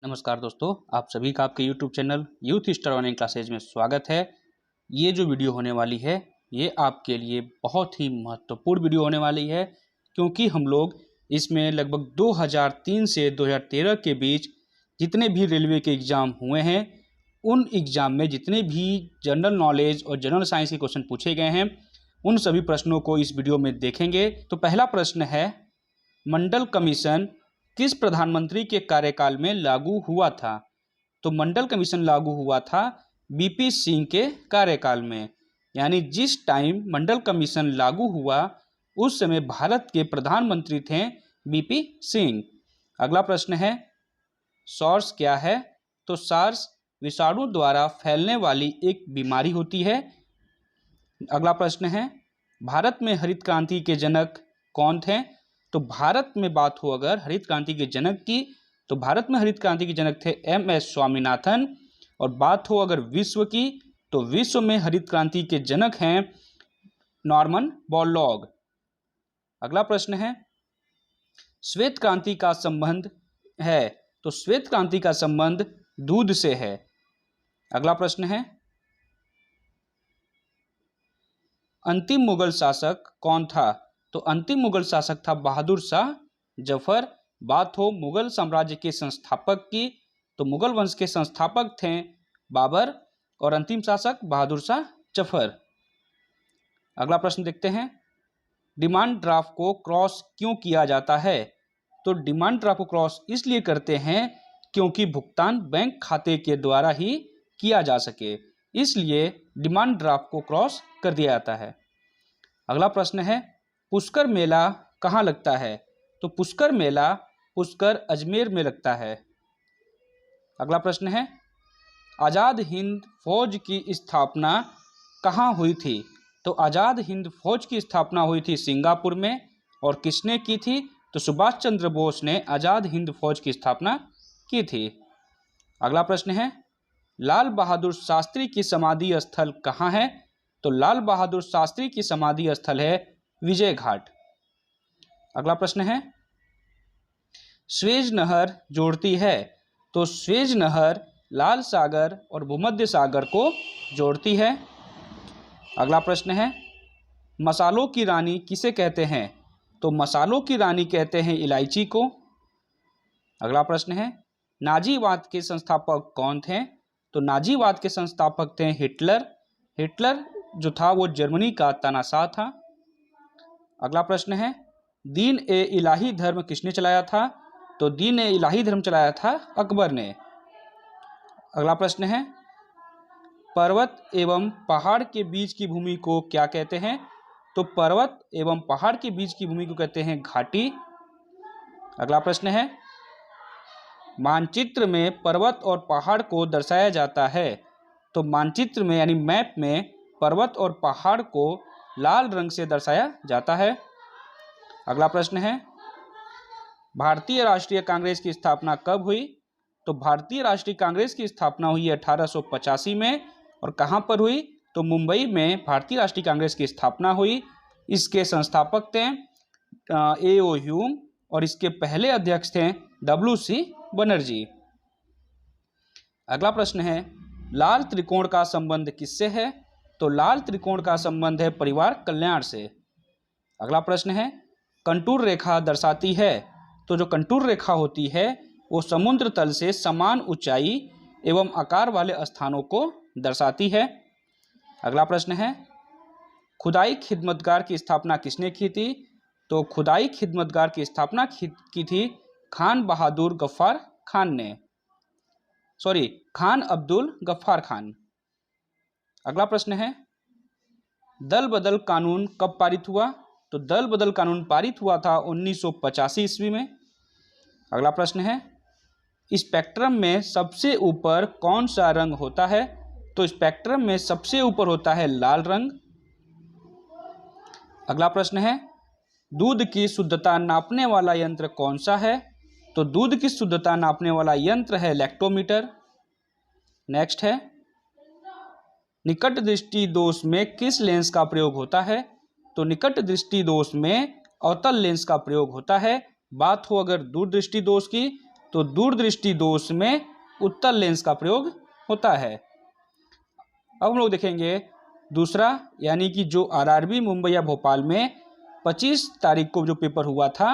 नमस्कार दोस्तों, आप सभी का आपके YouTube channel youth star online classes में स्वागत है। ये जो वीडियो होने वाली है ये आपके लिए बहुत ही महत्वपूर्ण वीडियो होने वाली है, क्योंकि हम लोग इसमें लगभग 2003 से 2013 के बीच जितने भी रेलवे के एग्ज़ाम हुए हैं उन एग्ज़ाम में जितने भी जनरल नॉलेज और जनरल साइंस के क्वेश्चन पूछे गए हैं उन सभी प्रश्नों को इस वीडियो में देखेंगे। तो पहला प्रश्न है, मंडल कमीशन किस प्रधानमंत्री के कार्यकाल में लागू हुआ था? तो मंडल कमीशन लागू हुआ था बीपी सिंह के कार्यकाल में, यानी जिस टाइम मंडल कमीशन लागू हुआ उस समय भारत के प्रधानमंत्री थे बीपी सिंह। अगला प्रश्न है, सॉर्स क्या है? तो सार्स विषाणु द्वारा फैलने वाली एक बीमारी होती है। अगला प्रश्न है, भारत में हरित क्रांति के जनक कौन थे? तो भारत में बात हो अगर हरित क्रांति के जनक की, तो भारत में हरित क्रांति के जनक थे एम.एस. स्वामीनाथन। और बात हो अगर विश्व की, तो विश्व में हरित क्रांति के जनक हैं नॉर्मन बोरलॉग। अगला प्रश्न है, श्वेत क्रांति का संबंध है? तो श्वेत क्रांति का संबंध दूध से है। अगला प्रश्न है, अंतिम मुगल शासक कौन था? तो अंतिम मुगल शासक था बहादुर शाह जफर। बात हो मुगल साम्राज्य के संस्थापक की, तो मुगल वंश के संस्थापक थे बाबर और अंतिम शासक बहादुर शाह जफर। अगला प्रश्न देखते हैं, डिमांड ड्राफ्ट को क्रॉस क्यों किया जाता है? तो डिमांड ड्राफ्ट को क्रॉस इसलिए करते हैं क्योंकि भुगतान बैंक खाते के द्वारा ही किया जा सके, इसलिए डिमांड ड्राफ्ट को क्रॉस कर दिया जाता है। अगला प्रश्न है, पुष्कर मेला कहाँ लगता है? तो पुष्कर मेला पुष्कर अजमेर में लगता है। अगला प्रश्न है, आज़ाद हिंद फौज की स्थापना कहाँ हुई थी? तो आज़ाद हिंद फौज की स्थापना हुई थी सिंगापुर में। और किसने की थी? तो सुभाष चंद्र बोस ने आज़ाद हिंद फौज की स्थापना की थी। अगला प्रश्न है, लाल बहादुर शास्त्री की समाधि स्थल कहाँ है? तो लाल बहादुर शास्त्री की समाधि स्थल है विजय घाट। अगला प्रश्न है, स्वेज नहर जोड़ती है? तो स्वेज नहर लाल सागर और भूमध्य सागर को जोड़ती है। अगला प्रश्न है, मसालों की रानी किसे कहते हैं? तो मसालों की रानी कहते हैं इलायची को। अगला प्रश्न है, नाजीवाद के संस्थापक कौन थे? तो नाजीवाद के संस्थापक थे हिटलर। हिटलर जो था वो जर्मनी का तानाशाह था। अगला प्रश्न है, दीन ए इलाही धर्म किसने चलाया था? तो दीन ए इलाही धर्म चलाया था अकबर ने। अगला प्रश्न है, पर्वत एवं पहाड़ के बीच की भूमि को क्या कहते हैं? तो पर्वत एवं पहाड़ के बीच की भूमि को कहते हैं घाटी। अगला प्रश्न है, मानचित्र में पर्वत और पहाड़ को दर्शाया जाता है? तो मानचित्र में यानी मैप में पर्वत और पहाड़ को लाल रंग से दर्शाया जाता है। अगला प्रश्न है, भारतीय राष्ट्रीय कांग्रेस की स्थापना कब हुई? तो भारतीय राष्ट्रीय कांग्रेस की स्थापना हुई 1885 में। और कहाँ पर हुई? तो मुंबई में भारतीय राष्ट्रीय कांग्रेस की स्थापना हुई। इसके संस्थापक थे A.O. ह्यूम और इसके पहले अध्यक्ष थे W.C. बनर्जी। अगला प्रश्न है, लाल त्रिकोण का संबंध किससे है? तो लाल त्रिकोण का संबंध है परिवार कल्याण से। अगला प्रश्न है, कंटूर रेखा दर्शाती है? तो जो कंटूर रेखा होती है वो समुद्र तल से समान ऊंचाई एवं आकार वाले स्थानों को दर्शाती है। अगला प्रश्न है, खुदाई खिदमतगार की स्थापना किसने की थी? तो खुदाई खिदमतगार की स्थापना की थी खान बहादुर गफ्फार खान ने, खान अब्दुल गफ्फार खान। अगला प्रश्न है, दल बदल कानून कब पारित हुआ? तो दल बदल कानून पारित हुआ था 1985 ईस्वी में। अगला प्रश्न है, स्पेक्ट्रम में सबसे ऊपर कौन सा रंग होता है? तो स्पेक्ट्रम में सबसे ऊपर होता है लाल रंग। अगला प्रश्न है, दूध की शुद्धता नापने वाला यंत्र कौन सा है? तो दूध की शुद्धता नापने वाला यंत्र है लैक्टोमीटर। नेक्स्ट है, निकट दृष्टि दोष में किस लेंस का प्रयोग होता है? तो निकट दृष्टि दोष में अवतल लेंस का प्रयोग होता है। बात हो अगर दूरदृष्टि दोष की, तो दूरदृष्टि दोष में उत्तल लेंस का प्रयोग होता है। अब हम लोग देखेंगे दूसरा, यानी कि जो आरआरबी मुंबई या भोपाल में 25 तारीख को जो पेपर हुआ था,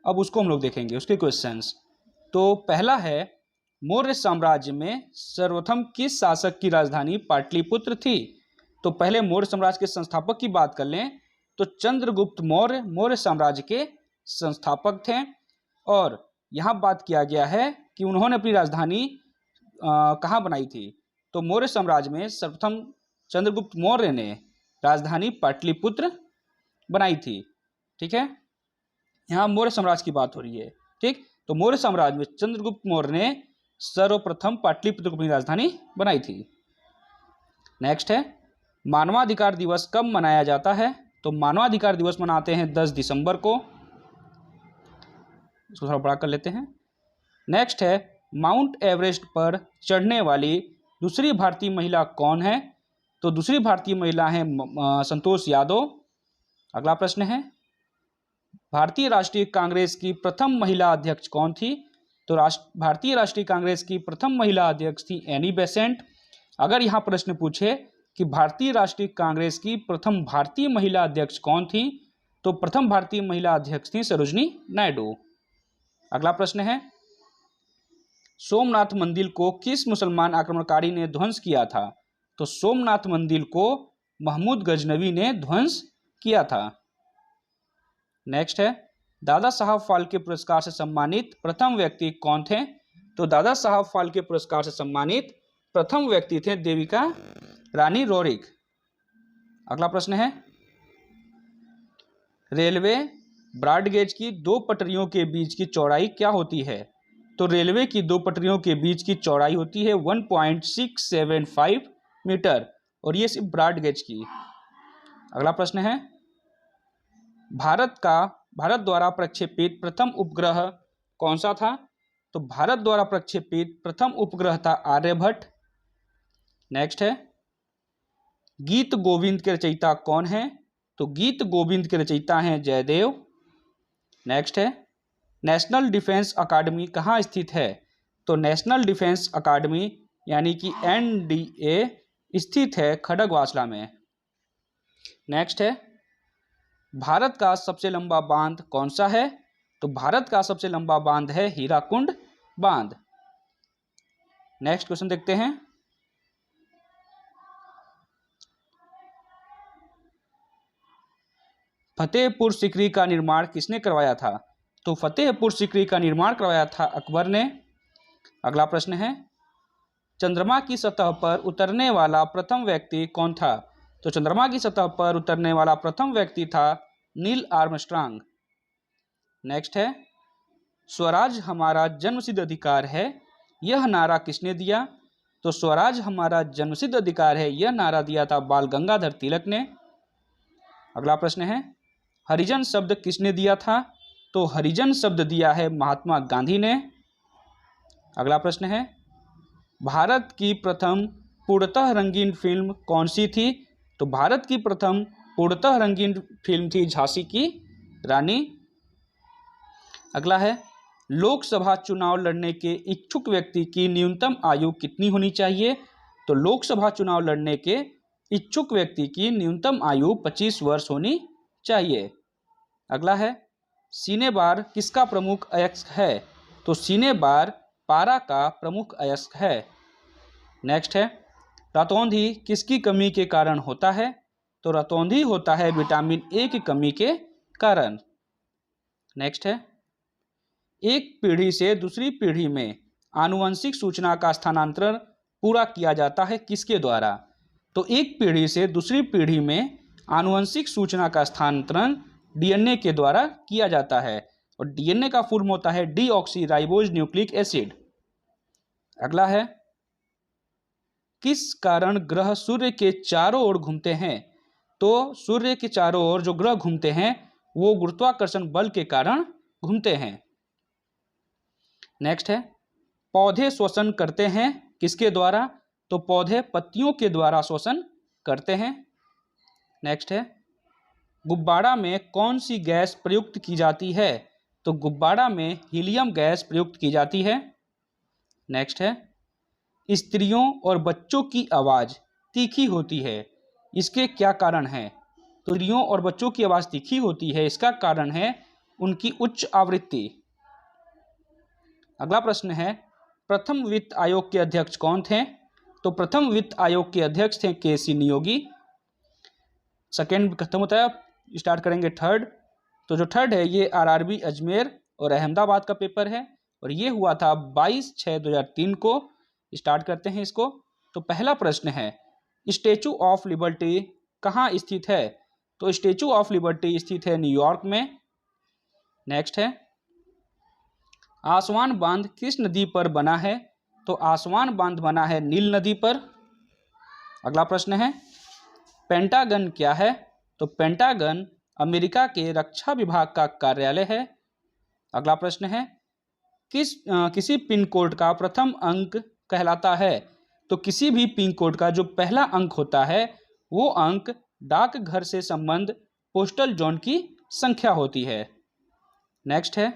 अब उसको हम लोग देखेंगे, उसके क्वेश्चंस। तो पहला है, मौर्य साम्राज्य में सर्वप्रथम किस शासक की राजधानी पाटलिपुत्र थी? तो पहले मौर्य साम्राज्य के संस्थापक की बात कर लें तो चंद्रगुप्त मौर्य मौर्य साम्राज्य के संस्थापक थे। और यहाँ बात किया गया है कि उन्होंने अपनी राजधानी कहाँ बनाई थी? तो मौर्य साम्राज्य में सर्वप्रथम चंद्रगुप्त मौर्य ने राजधानी पाटलिपुत्र बनाई थी। ठीक है, यहाँ मौर्य साम्राज्य की बात हो रही है। ठीक, तो मौर्य साम्राज्य में चंद्रगुप्त मौर्य ने सर्वप्रथम पाटलिपुत्र को अपनी राजधानी बनाई थी। नेक्स्ट है, मानवाधिकार दिवस कब मनाया जाता है? तो मानवाधिकार दिवस मनाते हैं 10 दिसंबर को। इसको थोड़ा बड़ा कर लेते हैं। नेक्स्ट है, माउंट एवरेस्ट पर चढ़ने वाली दूसरी भारतीय महिला कौन है? तो दूसरी भारतीय महिला है संतोष यादव। अगला प्रश्न है, भारतीय राष्ट्रीय कांग्रेस की प्रथम महिला अध्यक्ष कौन थी? तो भारतीय राष्ट्रीय कांग्रेस की प्रथम महिला अध्यक्ष थी एनी बेसेंट। अगर यहाँ प्रश्न पूछे कि भारतीय राष्ट्रीय कांग्रेस की प्रथम भारतीय महिला अध्यक्ष कौन थी, तो प्रथम भारतीय महिला अध्यक्ष थी सरोजनी नायडू। अगला प्रश्न है, सोमनाथ मंदिर को किस मुसलमान आक्रमणकारी ने ध्वंस किया था? तो सोमनाथ मंदिर को महमूद गजनवी ने ध्वंस किया था। नेक्स्ट है, दादा साहब फाल्के पुरस्कार से सम्मानित प्रथम व्यक्ति कौन थे? तो दादा साहब फाल्के पुरस्कार से सम्मानित प्रथम व्यक्ति थे देविका रानी रोरिक। अगला प्रश्न है, रेलवे ब्रॉडगेज की दो पटरियों के बीच की चौड़ाई क्या होती है? तो रेलवे की दो पटरियों के बीच की चौड़ाई होती है 1.675 मीटर, और ये सिर्फ ब्रॉडगेज की। अगला प्रश्न है, भारत द्वारा प्रक्षेपित प्रथम उपग्रह कौन सा था? तो भारत द्वारा प्रक्षेपित प्रथम उपग्रह था आर्यभट्ट। नेक्स्ट है, गीत गोविंद के रचयिता कौन है? तो गीत गोविंद के रचयिता हैं जयदेव। नेक्स्ट है, नेशनल डिफेंस अकादमी कहाँ स्थित है? तो नेशनल डिफेंस अकादमी यानी कि NDA स्थित है खड़गवासला में। नेक्स्ट है, भारत का सबसे लंबा बांध कौन सा है? तो भारत का सबसे लंबा बांध है हीराकुंड बांध। नेक्स्ट क्वेश्चन देखते हैं, फतेहपुर सीकरी का निर्माण किसने करवाया था? तो फतेहपुर सीकरी का निर्माण करवाया था अकबर ने। अगला प्रश्न है, चंद्रमा की सतह पर उतरने वाला प्रथम व्यक्ति कौन था? तो चंद्रमा की सतह पर उतरने वाला प्रथम व्यक्ति था नील आर्मस्ट्रांग। नेक्स्ट है, स्वराज हमारा जन्मसिद्ध अधिकार है, यह नारा किसने दिया? तो स्वराज हमारा जन्मसिद्ध अधिकार है, यह नारा दिया था बाल गंगाधर तिलक ने। अगला प्रश्न है, हरिजन शब्द किसने दिया था? तो हरिजन शब्द दिया है महात्मा गांधी ने। अगला प्रश्न है, भारत की प्रथम पूर्णतः रंगीन फिल्म कौन सी थी? तो भारत की प्रथम पूर्णतः रंगीन फिल्म थी झांसी की रानी। अगला है, लोकसभा चुनाव लड़ने के इच्छुक व्यक्ति की न्यूनतम आयु कितनी होनी चाहिए? तो लोकसभा चुनाव लड़ने के इच्छुक व्यक्ति की न्यूनतम आयु 25 वर्ष होनी चाहिए। अगला है, सीने बार किसका प्रमुख अयस्क है? तो सीने बार पारा का प्रमुख अयस्क है। नेक्स्ट है, रतौंधी किसकी कमी के कारण होता है? तो रतौंधी होता है विटामिन ए की कमी के कारण। नेक्स्ट है, एक पीढ़ी से दूसरी पीढ़ी में आनुवंशिक सूचना का स्थानांतरण पूरा किया जाता है किसके द्वारा? तो एक पीढ़ी से दूसरी पीढ़ी में आनुवंशिक सूचना का स्थानांतरण DNA के द्वारा किया जाता है, और DNA का फुल होता है डीऑक्सीराइबोज न्यूक्लिक एसिड। अगला है, किस कारण ग्रह सूर्य के चारों ओर घूमते हैं? तो सूर्य के चारों ओर जो ग्रह घूमते हैं वो गुरुत्वाकर्षण बल के कारण घूमते हैं। नेक्स्ट है, पौधे श्वसन करते हैं किसके द्वारा? तो पौधे पत्तियों के द्वारा श्वसन करते हैं। नेक्स्ट है, गुब्बारा में कौन सी गैस प्रयुक्त की जाती है? तो गुब्बारा में हीलियम गैस प्रयुक्त की जाती है। नेक्स्ट है, स्त्रियों और बच्चों की आवाज़ तीखी होती है, इसके क्या कारण है? तो स्त्रियों और बच्चों की आवाज़ तीखी होती है, इसका कारण है उनकी उच्च आवृत्ति। अगला प्रश्न है, प्रथम वित्त आयोग के अध्यक्ष कौन थे? तो प्रथम वित्त आयोग के अध्यक्ष थे केसी नियोगी। सेकेंड खत्म होता है, स्टार्ट करेंगे थर्ड। तो जो थर्ड है ये आरआरबी अजमेर और अहमदाबाद का पेपर है और ये हुआ था 22/6/2003 को। स्टार्ट करते हैं इसको। तो पहला प्रश्न है, स्टैचू ऑफ लिबर्टी कहाँ स्थित है? तो स्टैचू ऑफ लिबर्टी स्थित है न्यूयॉर्क में। नेक्स्ट है, आसवान बांध किस नदी पर बना है? तो आसवान बांध बना है नील नदी पर। अगला प्रश्न है, पेंटागन क्या है? तो पेंटागन अमेरिका के रक्षा विभाग का कार्यालय है। अगला प्रश्न है, किसी पिन कोड का प्रथम अंक कहलाता है? तो किसी भी पिन कोड का जो पहला अंक होता है वो अंक डाकघर से संबंध पोस्टल जोन की संख्या होती है। नेक्स्ट है,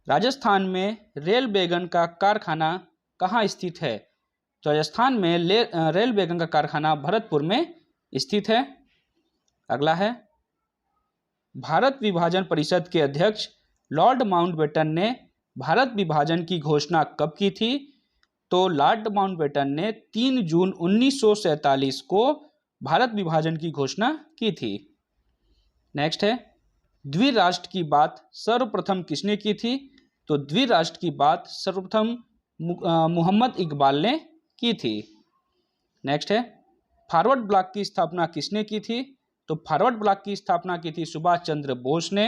राजस्थान में रेल वैगन का कारखाना कहाँ स्थित है? तो राजस्थान में रेल वैगन का कारखाना भरतपुर में स्थित है। अगला है, भारत विभाजन परिषद के अध्यक्ष लॉर्ड माउंटबेटन ने भारत विभाजन की घोषणा कब की थी? तो लॉर्ड माउंटबेटन ने 3 जून 1947 को भारत विभाजन की घोषणा की थी। नेक्स्ट है, द्विराष्ट्र की बात सर्वप्रथम किसने की थी? तो द्विराष्ट्र की बात सर्वप्रथम मोहम्मद इकबाल ने की थी। नेक्स्ट है, फॉरवर्ड ब्लॉक की स्थापना किसने की थी? तो फॉरवर्ड ब्लॉक की स्थापना की थी सुभाष चंद्र बोस ने।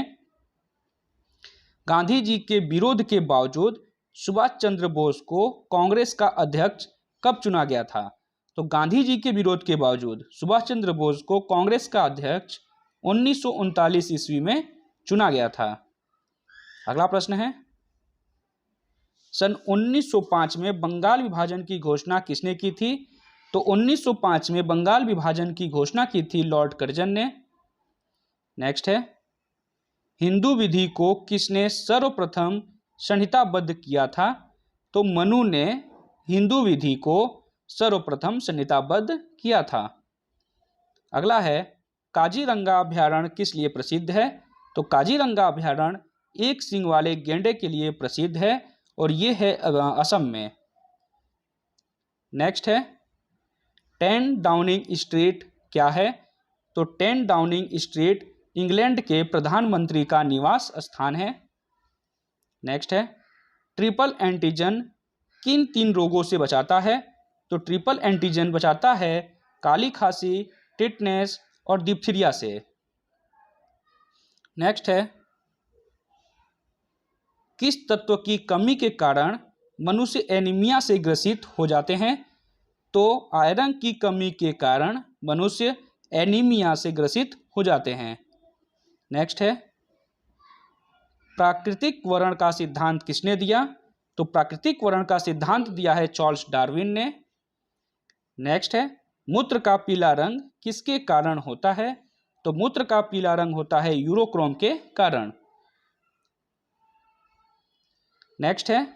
गांधी जी के विरोध के बावजूद सुभाष चंद्र बोस को कांग्रेस का अध्यक्ष कब चुना गया था? तो गांधी जी के विरोध के बावजूद सुभाष चंद्र बोस को कांग्रेस का अध्यक्ष 1939 ईस्वी में चुना गया था। अगला प्रश्न है, सन 1905 में बंगाल विभाजन की घोषणा किसने की थी? तो 1905 में बंगाल विभाजन की घोषणा की थी लॉर्ड कर्जन ने। नेक्स्ट है, हिंदू विधि को किसने सर्वप्रथम संहिताबद्ध किया था? तो मनु ने हिंदू विधि को सर्वप्रथम संहिताबद्ध किया था। अगला है, काजीरंगा अभ्यारण्य किस लिए प्रसिद्ध है? तो काजीरंगा अभ्यारण्य एक सींग वाले गैंडे के लिए प्रसिद्ध है और ये है असम में। नेक्स्ट है, 10 डाउनिंग स्ट्रीट क्या है? तो 10 डाउनिंग स्ट्रीट इंग्लैंड के प्रधानमंत्री का निवास स्थान है। नेक्स्ट है, ट्रिपल एंटीजन किन 3 रोगों से बचाता है? तो ट्रिपल एंटीजन बचाता है काली खांसी, टिटनेस और डिप्थीरिया से। नेक्स्ट है, किस तत्व की कमी के कारण मनुष्य एनीमिया से ग्रसित हो जाते हैं? तो आयरन की कमी के कारण मनुष्य एनीमिया से ग्रसित हो जाते हैं। नेक्स्ट है, प्राकृतिक वर्ण का सिद्धांत किसने दिया? तो प्राकृतिक वर्ण का सिद्धांत दिया है चार्ल्स डार्विन ने। नेक्स्ट है, मूत्र का पीला रंग किसके कारण होता है? तो मूत्र का पीला रंग होता है यूरोक्रोम के कारण। नेक्स्ट है,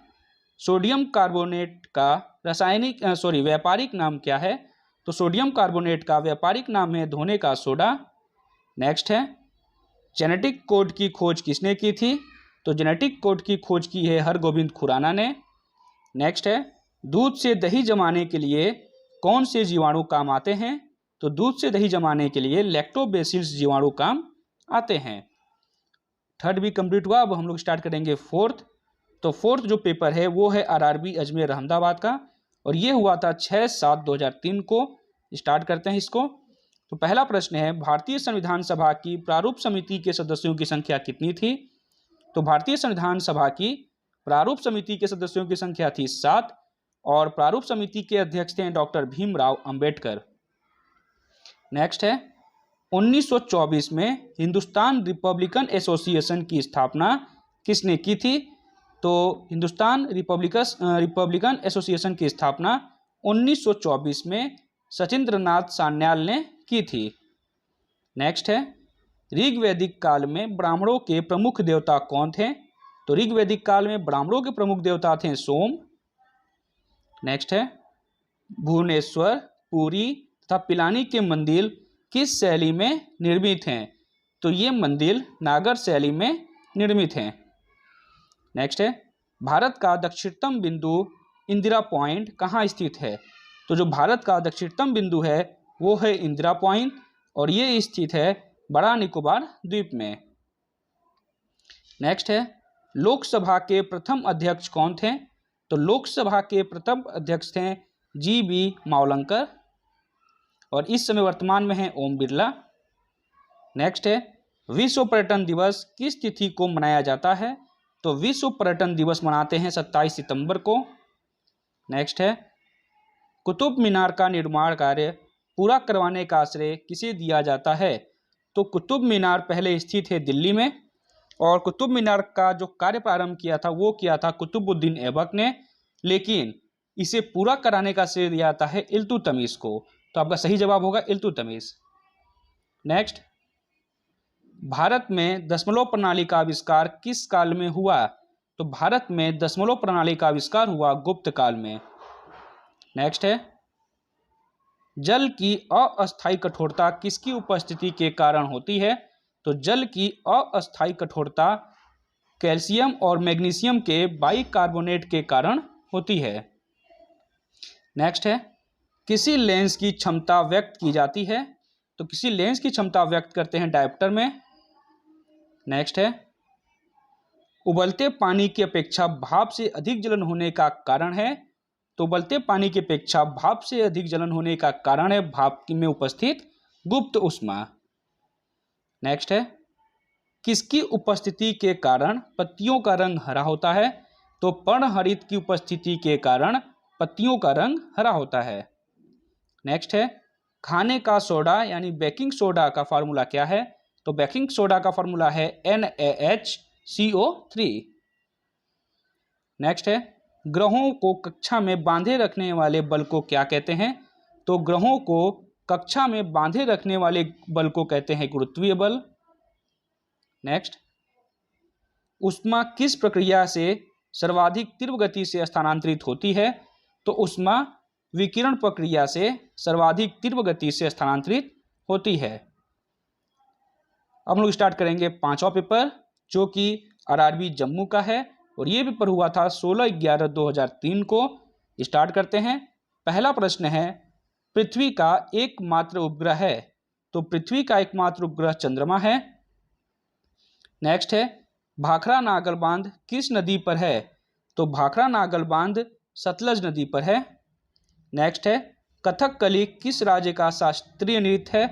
सोडियम कार्बोनेट का व्यापारिक नाम क्या है? तो सोडियम कार्बोनेट का व्यापारिक नाम है धोने का सोडा। नेक्स्ट है, जेनेटिक कोड की खोज किसने की थी? तो जेनेटिक कोड की खोज की है हरगोविंद खुराना ने। नेक्स्ट है, दूध से दही जमाने के लिए कौन से जीवाणु काम आते हैं? तो दूध से दही जमाने के लिए लैक्टोबैसिलस जीवाणु काम आते हैं। थर्ड भी कंप्लीट हुआ। अब हम लोग स्टार्ट करेंगे फोर्थ। तो फोर्थ जो पेपर है वो है आरआरबी अजमेर अहमदाबाद का और ये हुआ था 6/7/2003 को। स्टार्ट करते हैं इसको। तो पहला प्रश्न है, भारतीय संविधान सभा की प्रारूप समिति के सदस्यों की संख्या कितनी थी? तो भारतीय संविधान सभा की प्रारूप समिति के सदस्यों की संख्या थी 7 और प्रारूप समिति के अध्यक्ष थे डॉक्टर भीमराव अंबेडकर। नेक्स्ट है, 1924 में हिंदुस्तान रिपब्लिकन एसोसिएशन की स्थापना किसने की थी? तो हिंदुस्तान रिपब्लिकन एसोसिएशन की स्थापना 1924 में सचिंद्रनाथ सान्याल ने की थी। नेक्स्ट है, ऋग्वैदिक काल में ब्राह्मणों के प्रमुख देवता कौन थे? तो ऋग्वैदिक काल में ब्राह्मणों के प्रमुख देवता थे सोम। नेक्स्ट है भुवनेश्वर, पुरी तथा पिलानी के मंदिर किस शैली में निर्मित हैं? तो ये मंदिर नागर शैली में निर्मित हैं। नेक्स्ट है भारत का दक्षिणतम बिंदु इंदिरा पॉइंट कहाँ स्थित है? तो जो भारत का दक्षिणतम बिंदु है वो है इंदिरा पॉइंट और ये स्थित है बड़ा निकोबार द्वीप में। नेक्स्ट है लोकसभा के प्रथम अध्यक्ष कौन थे? तो लोकसभा के प्रथम अध्यक्ष थे जी.बी. मावलंकर और इस समय वर्तमान में है ओम बिरला। नेक्स्ट है विश्व पर्यटन दिवस किस तिथि को मनाया जाता है? तो विश्व पर्यटन दिवस मनाते हैं 27 सितंबर को। नेक्स्ट है कुतुब मीनार का निर्माण कार्य पूरा करवाने का श्रेय किसे दिया जाता है? तो कुतुब मीनार पहले स्थित है दिल्ली में और कुतुब मीनार का जो कार्य प्रारंभ किया था वो किया था कुतुबुद्दीन ऐबक ने, लेकिन इसे पूरा कराने का श्रेय दिया जाता है इल्तुतमिश को। तो आपका सही जवाब होगा इल्तुतमिश। नेक्स्ट भारत में दशमलव प्रणाली का आविष्कार किस काल में हुआ? तो भारत में दशमलव प्रणाली का आविष्कार हुआ गुप्त काल में। नेक्स्ट है जल की अस्थायी कठोरता किसकी उपस्थिति के कारण होती है? तो जल की अस्थायी कठोरता कैल्शियम और मैग्नीशियम के बाइकार्बोनेट के कारण होती है। नेक्स्ट है किसी लेंस की क्षमता व्यक्त की जाती है? तो किसी लेंस की क्षमता व्यक्त करते हैं डायोप्टर में। नेक्स्ट है उबलते पानी की अपेक्षा भाप से अधिक जलन होने का कारण है? तो उबलते पानी की अपेक्षा भाप से अधिक जलन होने का कारण है भाप में उपस्थित गुप्त ऊष्मा। नेक्स्ट है किसकी उपस्थिति के कारण पत्तियों का रंग हरा होता है? तो पर्णहरित की उपस्थिति के कारण पत्तियों का रंग हरा होता है। नेक्स्ट है खाने का सोडा यानी बेकिंग सोडा का फार्मूला क्या है? तो बेकिंग सोडा का फार्मूला है NaHCO3। नेक्स्ट है ग्रहों को कक्षा में बांधे रखने वाले बल को क्या कहते हैं? तो ग्रहों को कक्षा में बांधे रखने वाले बल को कहते हैं गुरुत्वीय बल। नेक्स्ट ऊष्मा किस प्रक्रिया से सर्वाधिक तीव्र गति से स्थानांतरित होती है? तो ऊष्मा विकिरण प्रक्रिया से सर्वाधिक तीव्र गति से स्थानांतरित होती है। अब हम लोग स्टार्ट करेंगे पांचवा पेपर जो कि RRB जम्मू का है और ये पेपर हुआ था 16/11/2003 को। स्टार्ट करते हैं। पहला प्रश्न है पृथ्वी का एकमात्र उपग्रह है? तो पृथ्वी का एकमात्र उपग्रह चंद्रमा है। नेक्स्ट है भाखड़ा नागल बांध किस नदी पर है? तो भाखड़ा नागल बांध सतलज नदी पर है। नेक्स्ट है कथकली किस राज्य का शास्त्रीय नृत्य है?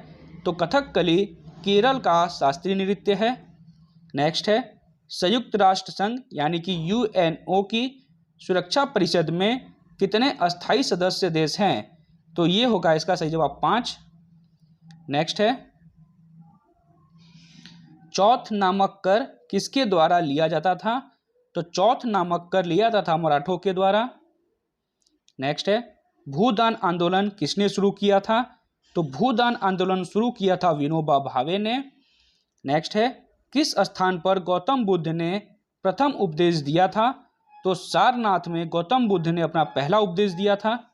तो कथकली केरल का शास्त्रीय नृत्य है। नेक्स्ट है संयुक्त राष्ट्र संघ यानी कि UNO की सुरक्षा परिषद में कितने अस्थायी सदस्य देश हैं? तो ये होगा इसका सही जवाब 5। नेक्स्ट है चौथ नामक कर किसके द्वारा लिया जाता था? तो चौथ नामक कर लिया जाता था मराठों के द्वारा। नेक्स्ट है भूदान आंदोलन किसने शुरू किया था? तो भूदान आंदोलन शुरू किया था विनोबा भावे ने। नेक्स्ट है किस स्थान पर गौतम बुद्ध ने प्रथम उपदेश दिया था? तो सारनाथ में गौतम बुद्ध ने अपना पहला उपदेश दिया था।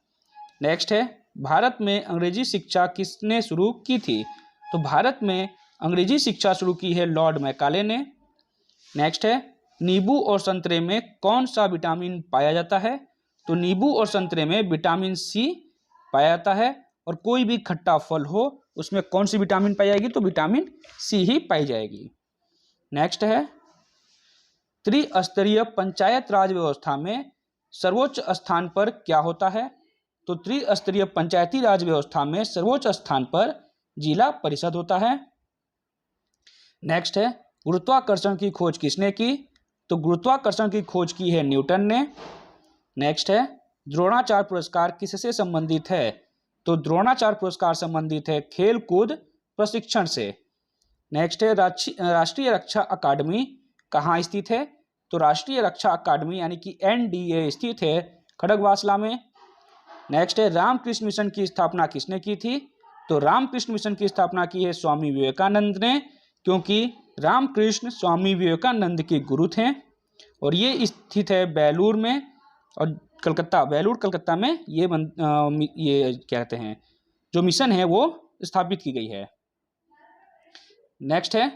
नेक्स्ट है भारत में अंग्रेजी शिक्षा किसने शुरू की थी? तो भारत में अंग्रेजी शिक्षा शुरू की है लॉर्ड मैकाले ने। नेक्स्ट है नींबू और संतरे में कौन सा विटामिन पाया जाता है? तो नींबू और संतरे में विटामिन C पाया जाता है और कोई भी खट्टा फल हो उसमें कौन सी विटामिन पाई जाएगी? तो विटामिन C ही पाई जाएगी। नेक्स्ट है त्रिस्तरीय पंचायत राज व्यवस्था में सर्वोच्च स्थान पर क्या होता है? तो त्रिस्तरीय पंचायती राज व्यवस्था में सर्वोच्च स्थान पर जिला परिषद होता है। नेक्स्ट है गुरुत्वाकर्षण की खोज किसने की? तो गुरुत्वाकर्षण की खोज की है न्यूटन ने। नेक्स्ट है द्रोणाचार्य पुरस्कार किससे संबंधित है? तो द्रोणाचार्य पुरस्कार संबंधित है खेल कूद प्रशिक्षण से। नेक्स्ट है राष्ट्रीय रक्षा अकादमी कहाँ स्थित है? तो राष्ट्रीय रक्षा अकादमी यानी कि NDA स्थित है खड़गवासला में। नेक्स्ट है रामकृष्ण मिशन की स्थापना किसने की थी? तो रामकृष्ण मिशन की स्थापना की है स्वामी विवेकानंद ने, क्योंकि रामकृष्ण स्वामी विवेकानंद के गुरु थे। और ये स्थित है बेलूर में और कलकत्ता में ये क्या कहते हैं, जो मिशन है वो स्थापित की गई है। नेक्स्ट है,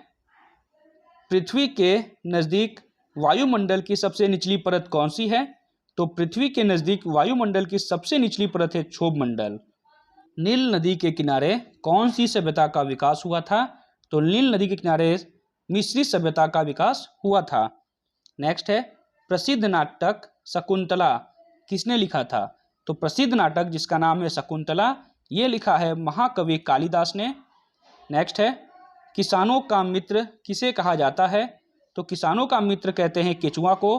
पृथ्वी के नज़दीक वायुमंडल की सबसे निचली परत कौन सी है? तो पृथ्वी के नज़दीक वायुमंडल की सबसे निचली परत है क्षोभ मंडल। नील नदी के किनारे कौन सी सभ्यता का विकास हुआ था? तो नील नदी के किनारे मिस्री सभ्यता का विकास हुआ था। नेक्स्ट है, प्रसिद्ध नाटक शकुंतला किसने लिखा था? तो प्रसिद्ध नाटक जिसका नाम है शकुंतला, ये लिखा है महाकवि कालिदास ने। नेक्स्ट है, किसानों का मित्र किसे कहा जाता है? तो किसानों का मित्र कहते हैं केचुआ को।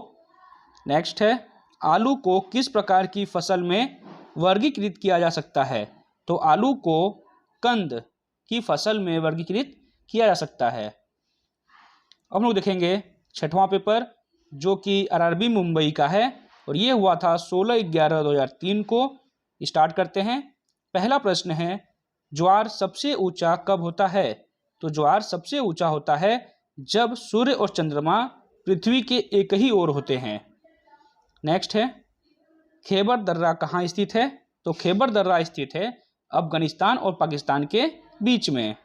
नेक्स्ट है, आलू को किस प्रकार की फसल में वर्गीकृत किया जा सकता है? तो आलू को कंद की फसल में वर्गीकृत किया जा सकता है। अब हम लोग देखेंगे छठवां पेपर, जो कि आरआरबी मुंबई का है और ये हुआ था 16/11/2003 को। स्टार्ट करते हैं। पहला प्रश्न है, ज्वार सबसे ऊंचा कब होता है? तो ज्वार सबसे ऊंचा होता है जब सूर्य और चंद्रमा पृथ्वी के एक ही ओर होते हैं। नेक्स्ट है, खैबर दर्रा कहाँ स्थित है? तो खैबर दर्रा स्थित है अफगानिस्तान और पाकिस्तान के बीच में।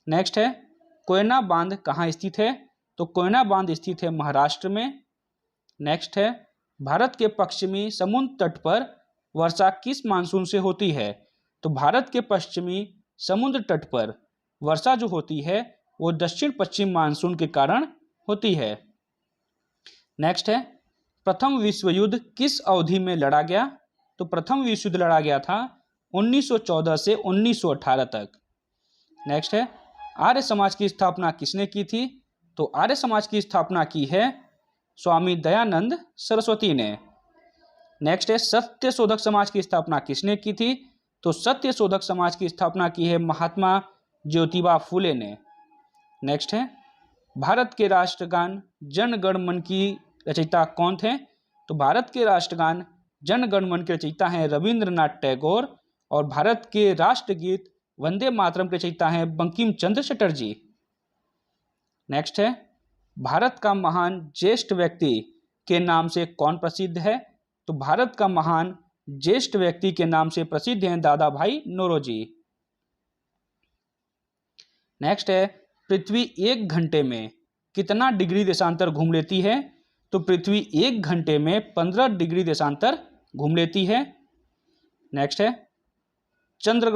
नेक्स्ट है, कोयना बांध कहाँ स्थित है? तो कोयना बांध स्थित है महाराष्ट्र में। नेक्स्ट है, भारत के पश्चिमी समुद्र तट पर वर्षा किस मानसून से होती है? तो भारत के पश्चिमी समुद्र तट पर वर्षा जो होती है वो दक्षिण पश्चिम मानसून के कारण होती है। नेक्स्ट है, प्रथम विश्व युद्ध किस अवधि में लड़ा गया? तो प्रथम विश्व युद्ध लड़ा गया था 1914 से 1918 तक। नेक्स्ट है, आर्य समाज की स्थापना किसने की थी? तो आर्य समाज की स्थापना की है स्वामी दयानंद सरस्वती ने। नेक्स्ट है, सत्य शोधक समाज की स्थापना किसने की थी? तो सत्य शोधक समाज की स्थापना की है महात्मा ज्योतिबा फुले ने। नेक्स्ट है, भारत के राष्ट्रगान जन गण मन की रचयिता कौन थे? तो भारत के राष्ट्रगान जन गण मन के रचयिता हैं रविंद्रनाथ टैगोर और भारत के राष्ट्रगीत वंदे मातरम के रचयिता हैं बंकिम चंद्र चटर्जी। नेक्स्ट है, भारत का महान ज्येष्ठ व्यक्ति के नाम से कौन प्रसिद्ध है? तो भारत का महान ज्येष्ठ व्यक्ति के नाम से प्रसिद्ध हैं दादा भाई नौरोजी। नेक्स्ट है, पृथ्वी 1 घंटे में कितना डिग्री देशांतर घूम लेती है? तो पृथ्वी 1 घंटे में 15 डिग्री देशांतर घूम लेती है। नेक्स्ट है, चंद्र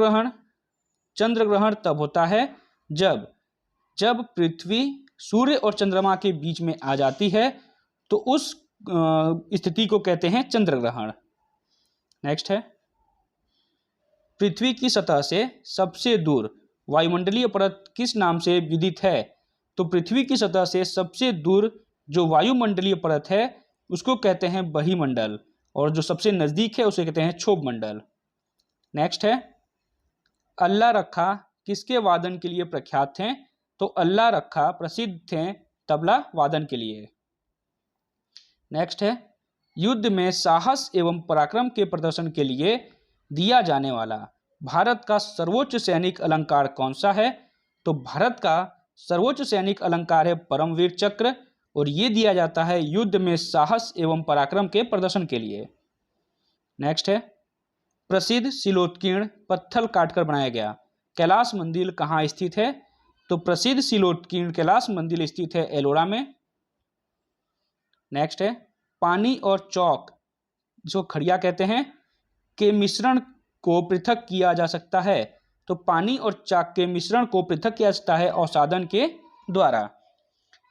ग्रहण तब होता है जब पृथ्वी सूर्य और चंद्रमा के बीच में आ जाती है, तो उस स्थिति को कहते हैं चंद्र ग्रहण। नेक्स्ट है, पृथ्वी की सतह से सबसे दूर वायुमंडलीय परत किस नाम से विदित है? तो पृथ्वी की सतह से सबसे दूर जो वायुमंडलीय परत है उसको कहते हैं बहिमंडल और जो सबसे नजदीक है उसे कहते हैं क्षोभ मंडल। नेक्स्ट है, अल्लाह रखा किसके वादन के लिए प्रख्यात थे? तो अल्लाह रखा प्रसिद्ध थे तबला वादन के लिए। नेक्स्ट है, युद्ध में साहस एवं पराक्रम के प्रदर्शन के लिए दिया जाने वाला भारत का सर्वोच्च सैनिक अलंकार कौन सा है? तो भारत का सर्वोच्च सैनिक अलंकार है परमवीर चक्र और ये दिया जाता है युद्ध में साहस एवं पराक्रम के प्रदर्शन के लिए। नेक्स्ट है, प्रसिद्ध शिलोत्कीर्ण पत्थर काटकर बनाया गया कैलाश मंदिर कहाँ स्थित है? तो प्रसिद्ध शिलोत्कीर्ण कैलाश मंदिर स्थित है एलोरा में। नेक्स्ट है, पानी और चौक जो खड़िया कहते हैं के मिश्रण को पृथक किया जा सकता है। तो पानी और चाक के मिश्रण को पृथक किया जाता है औसादन के द्वारा।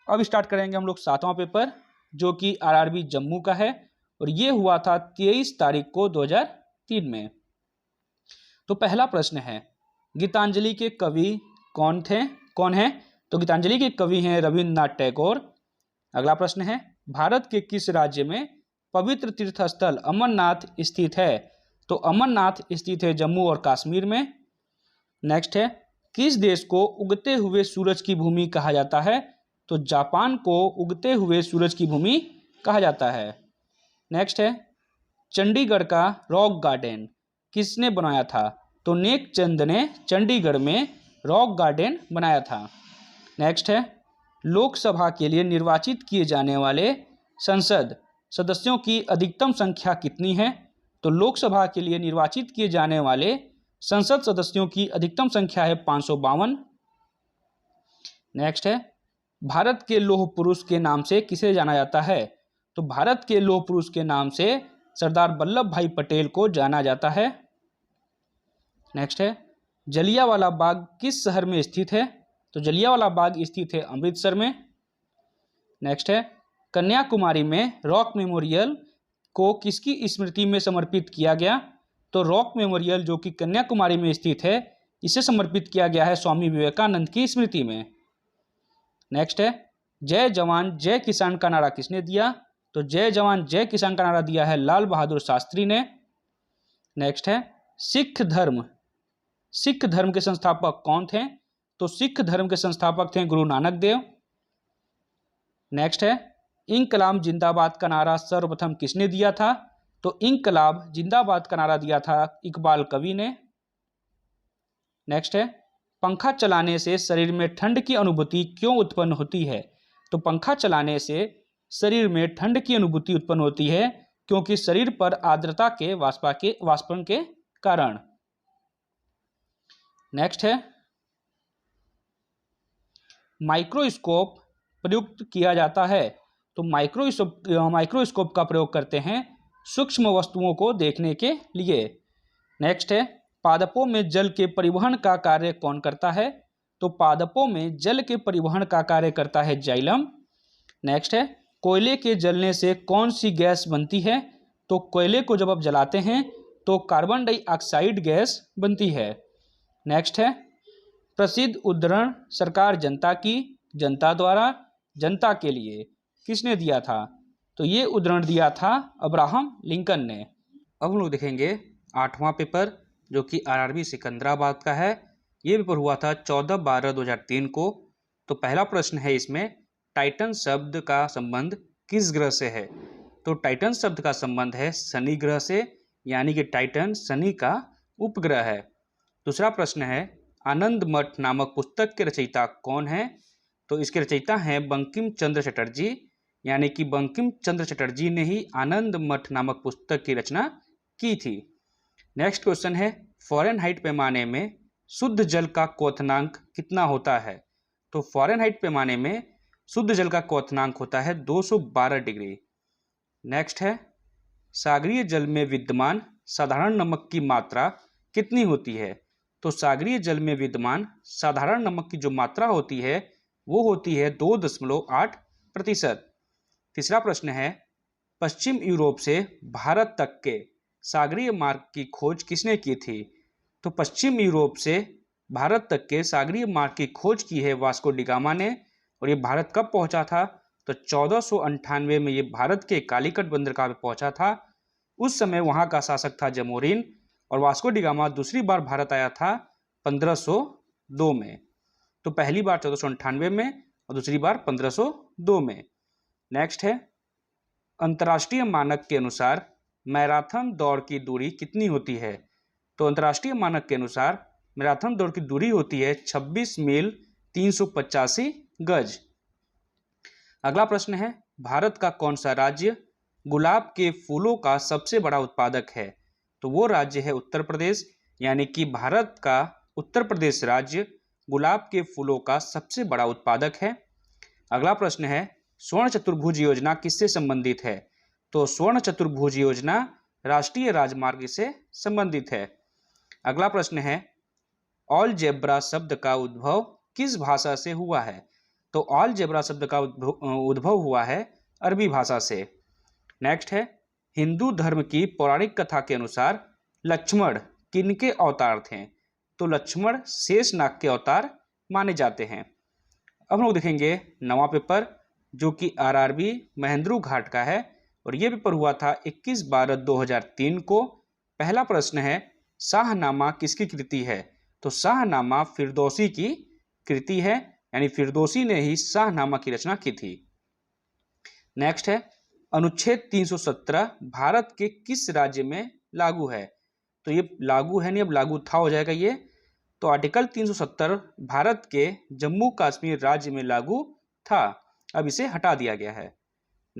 अब स्टार्ट करेंगे हम लोग 7वां पेपर, जो कि आरआरबी जम्मू का है और ये हुआ था 23 तारीख को 2003 में। तो पहला प्रश्न है, गीतांजलि के कवि कौन है? तो गीतांजलि के कवि हैं रविंद्रनाथ टैगोर। अगला प्रश्न है, भारत के किस राज्य में पवित्र तीर्थ स्थल अमरनाथ स्थित है? तो अमरनाथ स्थित है जम्मू और कश्मीर में। नेक्स्ट है, किस देश को उगते हुए सूरज की भूमि कहा जाता है? तो जापान को उगते हुए सूरज की भूमि कहा जाता है। नेक्स्ट है, चंडीगढ़ का रॉक गार्डन किसने बनाया था? तो नेक चंद ने चंडीगढ़ में रॉक गार्डन बनाया था। नेक्स्ट है, लोकसभा के लिए निर्वाचित किए जाने वाले संसद सदस्यों की अधिकतम संख्या कितनी है? तो लोकसभा के लिए निर्वाचित किए जाने वाले संसद सदस्यों की अधिकतम संख्या है 552। नेक्स्ट है, भारत के लौह पुरुष के नाम से किसे जाना जाता है? तो भारत के लौह पुरुष के नाम से सरदार वल्लभ भाई पटेल को जाना जाता है। नेक्स्ट है, जलियांवाला बाग किस शहर में स्थित है? तो जलियांवाला बाग स्थित है अमृतसर में। नेक्स्ट है, कन्याकुमारी में रॉक मेमोरियल को किसकी स्मृति में समर्पित किया गया? तो रॉक मेमोरियल जो कि कन्याकुमारी में स्थित है, इसे समर्पित किया गया है स्वामी विवेकानंद की स्मृति में। नेक्स्ट है, जय जवान जय किसान का नारा किसने दिया? तो जय जवान जय किसान का नारा दिया है लाल बहादुर शास्त्री ने। नेक्स्ट है, सिख धर्म के संस्थापक कौन थे? तो सिख धर्म के संस्थापक थे गुरु नानक देव। नेक्स्ट है, इंकलाब जिंदाबाद का नारा सर्वप्रथम किसने दिया था? तो इंकलाब जिंदाबाद का नारा दिया था इकबाल कवि ने। नेक्स्ट है, पंखा चलाने से शरीर में ठंड की अनुभूति क्यों उत्पन्न होती है? तो पंखा चलाने से शरीर में ठंड की अनुभूति उत्पन्न होती है क्योंकि शरीर पर आर्द्रता के वाष्पन के कारण। नेक्स्ट है, माइक्रोस्कोप प्रयुक्त किया जाता है। तो माइक्रोस्कोप का प्रयोग करते हैं सूक्ष्म वस्तुओं को देखने के लिए। नेक्स्ट है, पादपों में जल के परिवहन का कार्य कौन करता है? तो पादपों में जल के परिवहन का कार्य करता है जाइलम। नेक्स्ट है, कोयले के जलने से कौन सी गैस बनती है? तो कोयले को जब आप जलाते हैं तो कार्बन डाइऑक्साइड गैस बनती है। नेक्स्ट है, प्रसिद्ध उद्धरण सरकार जनता की, जनता द्वारा, जनता के लिए किसने दिया था? तो ये उद्धरण दिया था अब्राहम लिंकन ने। अब हम लोग देखेंगे 8वां पेपर जो कि आरआरबी सिकंदराबाद का है। ये पेपर हुआ था 14/12/2003 को। तो पहला प्रश्न है इसमें, टाइटन शब्द का संबंध किस ग्रह से है? तो टाइटन शब्द का संबंध है शनि ग्रह से, यानी कि टाइटन शनि का उपग्रह है। दूसरा प्रश्न है, आनंद मठ नामक पुस्तक के रचयिता कौन है? तो इसके रचयिता हैं बंकिम चंद्र चटर्जी, यानी कि बंकिम चंद्र चटर्जी ने ही आनंद मठ नामक पुस्तक की रचना की थी। नेक्स्ट क्वेश्चन है, फ़ारेनहाइट पैमाने में शुद्ध जल का क्वथनांक कितना होता है? तो फ़ारेनहाइट पैमाने में शुद्ध जल का क्वथनांक होता है 212 डिग्री। नेक्स्ट है, सागरीय जल में विद्यमान साधारण नमक की मात्रा कितनी होती है? तो सागरीय जल में विद्यमान साधारण नमक की जो मात्रा होती है वो होती है 2.8%। तीसरा प्रश्न है, पश्चिम यूरोप से भारत तक के सागरीय मार्ग की खोज किसने की थी? तो पश्चिम यूरोप से भारत तक के सागरीय मार्ग की खोज की है वास्को डी गामा ने। और ये भारत कब पहुंचा था? तो 1498 में ये भारत के कालीकट बंदरगाह पे पहुंचा था। उस समय वहां का शासक था जमोरिन और वास्को डी गामा दूसरी बार भारत आया था 1502 में। तो पहली बार 1498 में और दूसरी बार 1502 में। नेक्स्ट है, अंतर्राष्ट्रीय मानक के अनुसार मैराथन दौड़ की दूरी कितनी होती है? तो अंतर्राष्ट्रीय मानक के अनुसार मैराथन दौड़ की दूरी होती है 26 मील 385 गज। अगला प्रश्न है, भारत का कौन सा राज्य गुलाब के फूलों का सबसे बड़ा उत्पादक है? तो वो राज्य है उत्तर प्रदेश, यानी कि भारत का उत्तर प्रदेश राज्य गुलाब के फूलों का सबसे बड़ा उत्पादक है। अगला प्रश्न है, स्वर्ण चतुर्भुज योजना किससे संबंधित है? तो स्वर्ण चतुर्भुज योजना राष्ट्रीय राजमार्ग से संबंधित है। अगला प्रश्न है, अलजेब्रा शब्द का उद्भव किस भाषा से हुआ है? तो अलजेब्रा शब्द का उद्भव हुआ है अरबी भाषा से। नेक्स्ट है, हिंदू धर्म की पौराणिक कथा के अनुसार लक्ष्मण किनके अवतार थे? तो लक्ष्मण शेषनाग के अवतार माने जाते हैं। अब हम लोग देखेंगे 9वां पेपर जो कि आरआरबी महेंद्रू घाट का है और ये पेपर हुआ था 21/12/2003 को। पहला प्रश्न है, शाहनामा किसकी कृति है? तो शाहनामा फिरदौसी की कृति है, यानी फिरदौसी ने ही शाहनामा की रचना की थी। नेक्स्ट है, अनुच्छेद 317 भारत के किस राज्य में लागू है? तो ये लागू है नहीं, अब लागू था हो जाएगा ये। तो आर्टिकल 370 भारत के जम्मू कश्मीर राज्य में लागू था, अब इसे हटा दिया गया है।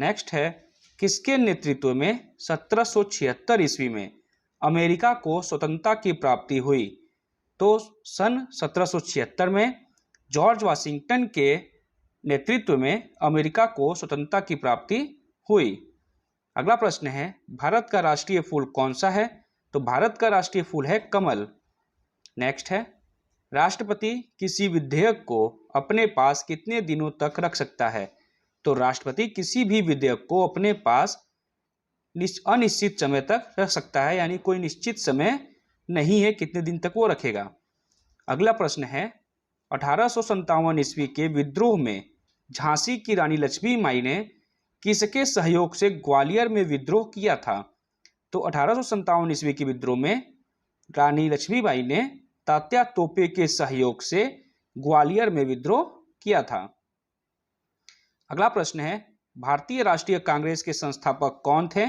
नेक्स्ट है, किसके नेतृत्व में 1776 ईस्वी में अमेरिका को स्वतंत्रता की प्राप्ति हुई? तो सन 1776 में जॉर्ज वाशिंगटन के नेतृत्व में अमेरिका को स्वतंत्रता की प्राप्ति हुई। अगला प्रश्न है, भारत का राष्ट्रीय फूल कौन सा है? तो भारत का राष्ट्रीय फूल है कमल। नेक्स्ट है, राष्ट्रपति किसी विधेयक को अपने पास कितने दिनों तक रख सकता है? तो राष्ट्रपति किसी भी विधेयक को अपने पास अनिश्चित समय तक रख सकता है, यानी कोई निश्चित समय नहीं है कितने दिन तक वो रखेगा। अगला प्रश्न है, 1857 ईस्वी के विद्रोह में झांसी की रानी लक्ष्मीबाई ने किसके सहयोग से ग्वालियर में विद्रोह किया था? तो 1857 ईस्वी के विद्रोह में रानी लक्ष्मीबाई ने तात्या तोपे के सहयोग से ग्वालियर में विद्रोह किया था। अगला प्रश्न है, भारतीय राष्ट्रीय कांग्रेस के संस्थापक कौन थे?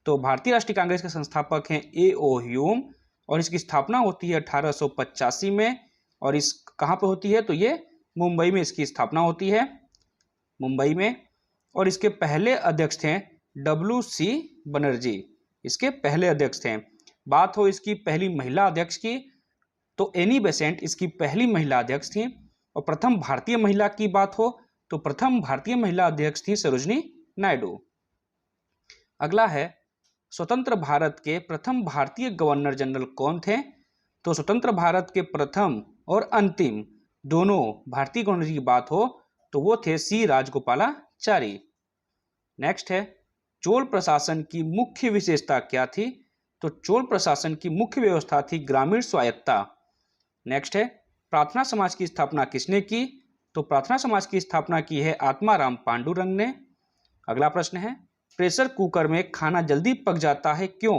तो भारतीय राष्ट्रीय कांग्रेस के संस्थापक हैं A.O. ह्यूम और इसकी स्थापना होती है 1885 में। और इस कहाँ पे होती है? तो ये मुंबई में इसकी स्थापना होती है, मुंबई में। और इसके पहले अध्यक्ष थे W.C. बनर्जी, इसके पहले अध्यक्ष थे। बात हो इसकी पहली महिला अध्यक्ष की, तो एनी बेसेंट इसकी पहली महिला अध्यक्ष थी। और प्रथम भारतीय महिला की बात हो तो प्रथम भारतीय महिला अध्यक्ष थी सरोजनी नायडू। अगला है, स्वतंत्र भारत के प्रथम भारतीय गवर्नर जनरल कौन थे? तो स्वतंत्र भारत के प्रथम और अंतिम दोनों भारतीय गवर्नर की बात हो तो वो थे C. राजगोपालाचारी। नेक्स्ट है, चोल प्रशासन की मुख्य विशेषता क्या थी? तो चोल प्रशासन की मुख्य व्यवस्था थी ग्रामीण स्वायत्तता। नेक्स्ट है, प्रार्थना समाज की स्थापना किसने की? तो प्रार्थना समाज की स्थापना की है आत्माराम पांडुरंग ने। अगला प्रश्न है, प्रेशर कुकर में खाना जल्दी पक जाता है क्यों?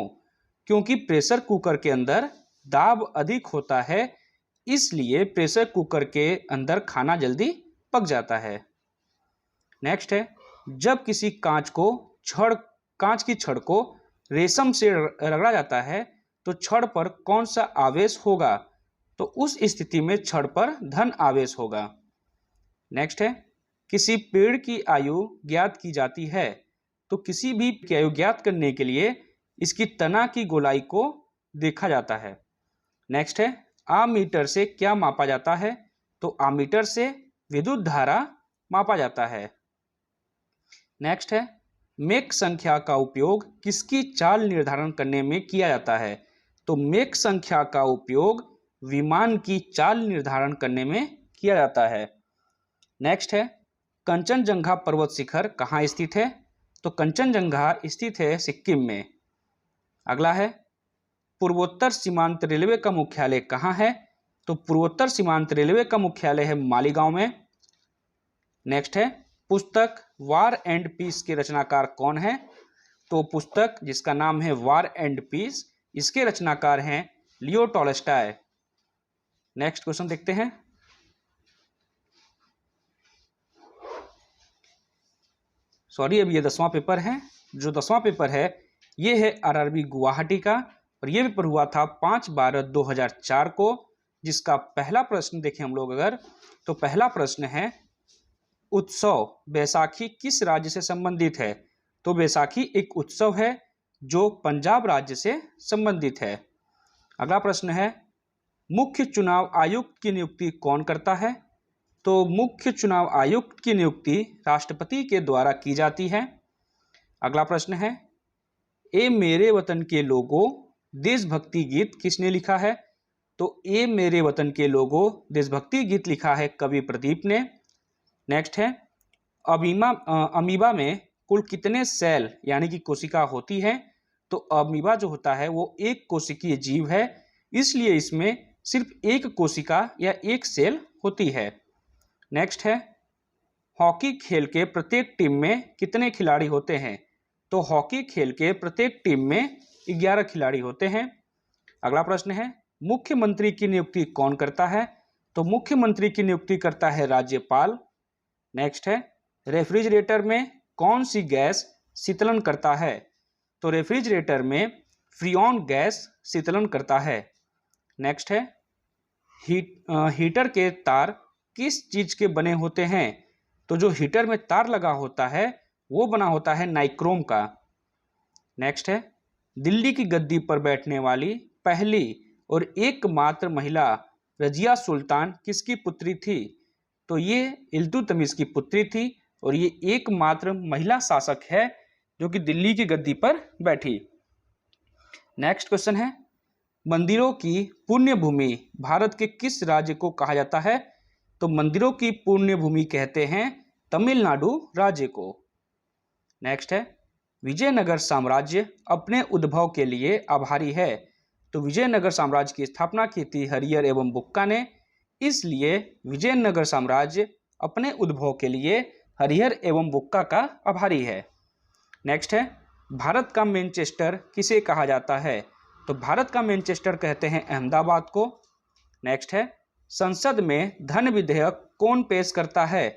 क्योंकि प्रेशर कुकर के अंदर दाब अधिक होता है, इसलिए प्रेशर कुकर के अंदर खाना जल्दी पक जाता है। नेक्स्ट है, जब किसी कांच की छड़ को रेशम से रगड़ा जाता है तो छड़ पर कौन सा आवेश होगा? तो उस स्थिति में छड़ पर धन आवेश होगा। नेक्स्ट है, किसी पेड़ की आयु ज्ञात की जाती है? तो किसी भी की आयु ज्ञात करने के लिए इसकी तना की गोलाई को देखा जाता है। नेक्स्ट है, आमीटर से क्या मापा जाता है? तो आमीटर से विद्युत धारा मापा जाता है। नेक्स्ट है, मेक संख्या का उपयोग किसकी चाल निर्धारण करने में किया जाता है? तो मेक संख्या का उपयोग विमान की चाल निर्धारण करने में किया जाता है। नेक्स्ट है, कंचनजंगा पर्वत शिखर कहाँ स्थित है? तो कंचनजंगा स्थित है सिक्किम में। अगला है, पूर्वोत्तर सीमांत रेलवे का मुख्यालय कहाँ है? तो पूर्वोत्तर सीमांत रेलवे का मुख्यालय है मालीगांव में। नेक्स्ट है, पुस्तक वार एंड पीस के रचनाकार कौन है? तो पुस्तक जिसका नाम है वार एंड पीस, इसके रचनाकार हैं लियो टॉल्स्टॉय। नेक्स्ट क्वेश्चन देखते हैं। सॉरी, अब ये 10वां पेपर है। जो 10वां पेपर है ये है आरआरबी गुवाहाटी का और ये पेपर हुआ था 5/12/2004 को, जिसका पहला प्रश्न देखें हम लोग अगर, तो पहला प्रश्न है, उत्सव बैसाखी किस राज्य से संबंधित है? तो बैसाखी एक उत्सव है जो पंजाब राज्य से संबंधित है। अगला प्रश्न है, मुख्य चुनाव आयुक्त की नियुक्ति कौन करता है? तो मुख्य चुनाव आयुक्त की नियुक्ति राष्ट्रपति के द्वारा की जाती है। अगला प्रश्न है, ए मेरे वतन के लोगों देशभक्ति गीत किसने लिखा है? तो ए मेरे वतन के लोगों देशभक्ति गीत लिखा है कवि प्रदीप ने। नेक्स्ट है, अमीबा में कुल कितने सेल यानी कि कोशिका होती है? तो अमीबा जो होता है वो एक कोशिकीय जीव है, इसलिए इसमें सिर्फ एक कोशिका या एक सेल होती है। नेक्स्ट है, हॉकी खेल के प्रत्येक टीम में कितने खिलाड़ी होते हैं? तो हॉकी खेल के प्रत्येक टीम में 11 खिलाड़ी होते हैं। अगला प्रश्न है, मुख्यमंत्री की नियुक्ति कौन करता है? तो मुख्यमंत्री की नियुक्ति करता है राज्यपाल। नेक्स्ट है, रेफ्रिजरेटर में कौन सी गैस शीतलन करता है? तो रेफ्रिजरेटर में फ्रीऑन गैस शीतलन करता है। नेक्स्ट है, हीटर के तार किस चीज के बने होते हैं? तो जो हीटर में तार लगा होता है वो बना होता है नाइक्रोम का। नेक्स्ट है, दिल्ली की गद्दी पर बैठने वाली पहली और एकमात्र महिला रजिया सुल्तान किसकी पुत्री थी? तो ये इल्तुतमिश की पुत्री थी और ये एकमात्र महिला शासक है जो कि दिल्ली की गद्दी पर बैठी। नेक्स्ट क्वेश्चन है, मंदिरों की पुण्य भूमि भारत के किस राज्य को कहा जाता है? तो मंदिरों की पुण्य भूमि कहते हैं तमिलनाडु राज्य को। नेक्स्ट है, विजयनगर साम्राज्य अपने उद्भव के लिए आभारी है। तो विजयनगर साम्राज्य की स्थापना की थी हरिहर एवं बुक्का ने, इसलिए विजयनगर साम्राज्य अपने उद्भव के लिए हरिहर एवं बुक्का का आभारी है। नेक्स्ट है, भारत का मैनचेस्टर किसे कहा जाता है? तो भारत का मैनचेस्टर कहते हैं अहमदाबाद को। नेक्स्ट है, संसद में धन विधेयक कौन पेश करता है?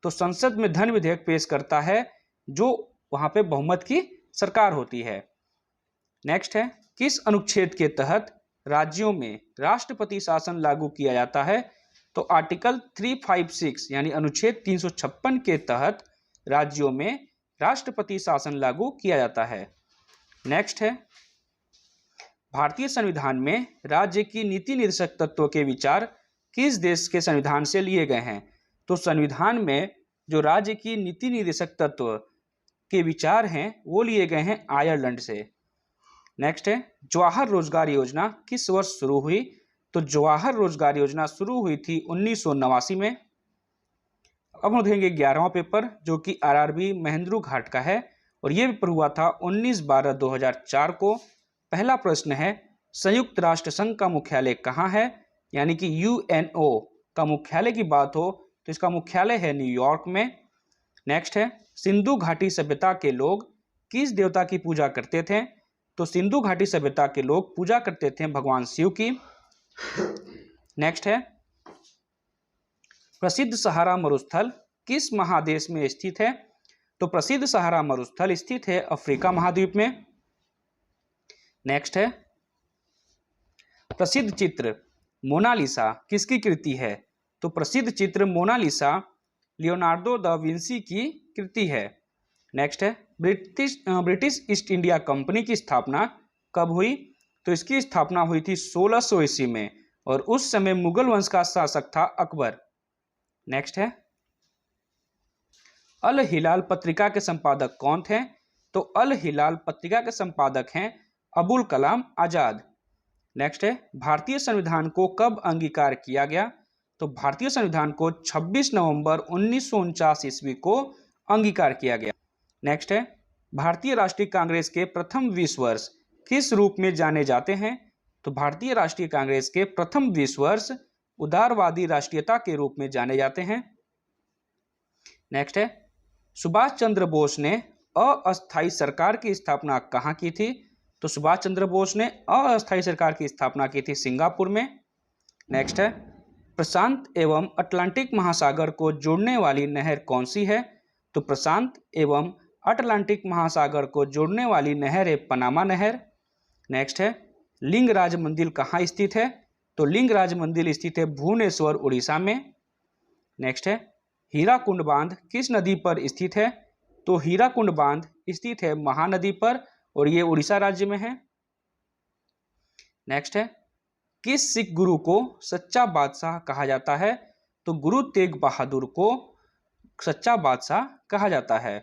तो संसद में धन विधेयक पेश करता है जो वहां पे बहुमत की सरकार होती है। नेक्स्ट है, किस अनुच्छेद के तहत राज्यों में राष्ट्रपति शासन लागू किया जाता है? तो आर्टिकल 356 यानी अनुच्छेद 356 के तहत राज्यों में राष्ट्रपति शासन लागू किया जाता है। नेक्स्ट है, भारतीय संविधान में राज्य की नीति निर्देशक तत्व के विचार किस देश के संविधान से लिए गए हैं? तो संविधान में जो राज्य की नीति निर्देशक तत्व के विचार हैं वो लिए गए हैं आयरलैंड से। नेक्स्ट है, जवाहर रोजगार योजना किस वर्ष शुरू हुई? तो जवाहर रोजगार योजना शुरू हुई थी 1989 में। अब हम देखेंगे 11वां पेपर जो कि आरआरबी महेंद्रू घाट का है और ये पेपर हुआ था 19/12/2004 को। पहला प्रश्न है, संयुक्त राष्ट्र संघ का मुख्यालय कहाँ है? यानी कि यूएनओ का मुख्यालय की बात हो तो इसका मुख्यालय है न्यूयॉर्क में। नेक्स्ट है, सिंधु घाटी सभ्यता के लोग किस देवता की पूजा करते थे? तो सिंधु घाटी सभ्यता के लोग पूजा करते थे भगवान शिव की। नेक्स्ट है, प्रसिद्ध सहारा मरुस्थल किस महादेश में स्थित है? तो प्रसिद्ध सहारा मरुस्थल स्थित है अफ्रीका महाद्वीप में। नेक्स्ट है, प्रसिद्ध चित्र मोनालिसा किसकी कृति है? तो प्रसिद्ध चित्र मोनालिसा लियोनार्डो दा विंसी की कृति है। नेक्स्ट है, ब्रिटिश ईस्ट इंडिया कंपनी की स्थापना कब हुई? तो इसकी स्थापना हुई थी 1600 ईस्वी में और उस समय मुगल वंश का शासक था अकबर। नेक्स्ट है, अल हिलाल पत्रिका के संपादक कौन थे? तो अल हिलाल पत्रिका के संपादक हैं अबुल कलाम आजाद। नेक्स्ट है, भारतीय संविधान को कब अंगीकार किया गया? तो भारतीय संविधान को 26 नवंबर 1949 ईस्वी को अंगीकार किया गया। नेक्स्ट है, भारतीय राष्ट्रीय कांग्रेस के प्रथम 20 वर्ष किस रूप में जाने जाते हैं? तो भारतीय राष्ट्रीय कांग्रेस के प्रथम 20 वर्ष उदारवादी राष्ट्रीयता के रूप में जाने जाते हैं। नेक्स्ट है, सुभाष चंद्र बोस ने अस्थायी सरकार की स्थापना कहाँ की थी? तो सुभाष चंद्र बोस ने अस्थायी सरकार की स्थापना की थी सिंगापुर में। नेक्स्ट है, प्रशांत एवं अटलांटिक महासागर को जोड़ने वाली नहर कौन सी है? तो प्रशांत एवं अटलांटिक महासागर को जोड़ने वाली नहर है पनामा नहर। नेक्स्ट है, लिंगराज मंदिर कहाँ स्थित है? तो लिंगराज मंदिर स्थित है भुवनेश्वर उड़ीसा में। नेक्स्ट है, हीराकुंड बांध किस नदी पर स्थित है? तो हीराकुंड बांध स्थित है महानदी पर और ये उड़ीसा राज्य में है। नेक्स्ट है, किस सिख गुरु को सच्चा बादशाह कहा जाता है? तो गुरु तेग बहादुर को सच्चा बादशाह कहा जाता है।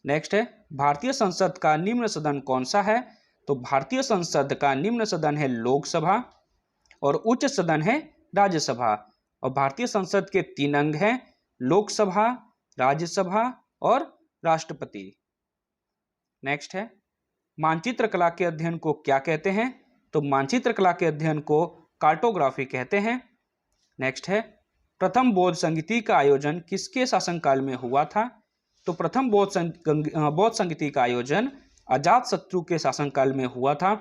नेक्स्ट है, भारतीय संसद का निम्न सदन कौन सा है? तो भारतीय संसद का निम्न सदन है लोकसभा और उच्च सदन है राज्यसभा। और भारतीय संसद के 3 अंग हैं, लोकसभा, राज्यसभा और राष्ट्रपति। नेक्स्ट है, मानचित्र कला के अध्ययन को क्या कहते हैं? तो मानचित्र कला के अध्ययन को कार्टोग्राफी कहते हैं। नेक्स्ट है, प्रथम बौद्ध संगीति का आयोजन किसके शासनकाल में हुआ था? तो प्रथम बौद्ध संगीति का आयोजन अजातशत्रु के शासनकाल में हुआ था।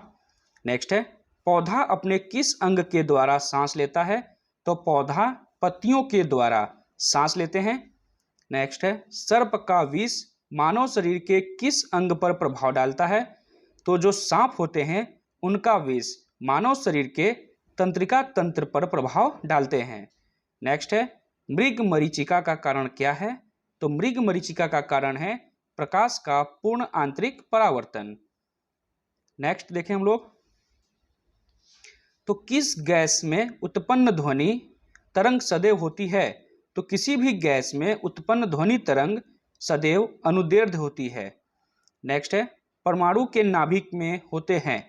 नेक्स्ट है, पौधा अपने किस अंग के द्वारा सांस लेता है? तो पौधा पत्तियों के द्वारा सांस लेते हैं। नेक्स्ट है, सर्प का विष मानव शरीर के किस अंग पर प्रभाव डालता है? तो जो सांप होते हैं उनका विष मानव शरीर के तंत्रिका तंत्र पर प्रभाव डालते हैं। नेक्स्ट है, मृग मरीचिका का कारण क्या है? तो मृग मरीचिका का कारण है प्रकाश का पूर्ण आंतरिक परावर्तन। नेक्स्ट देखें हम लोग, तो किस गैस में उत्पन्न ध्वनि तरंग सदैव होती है? तो किसी भी गैस में उत्पन्न ध्वनि तरंग सदैव अनुदैर्ध्य होती है। नेक्स्ट है, परमाणु के नाभिक में होते हैं।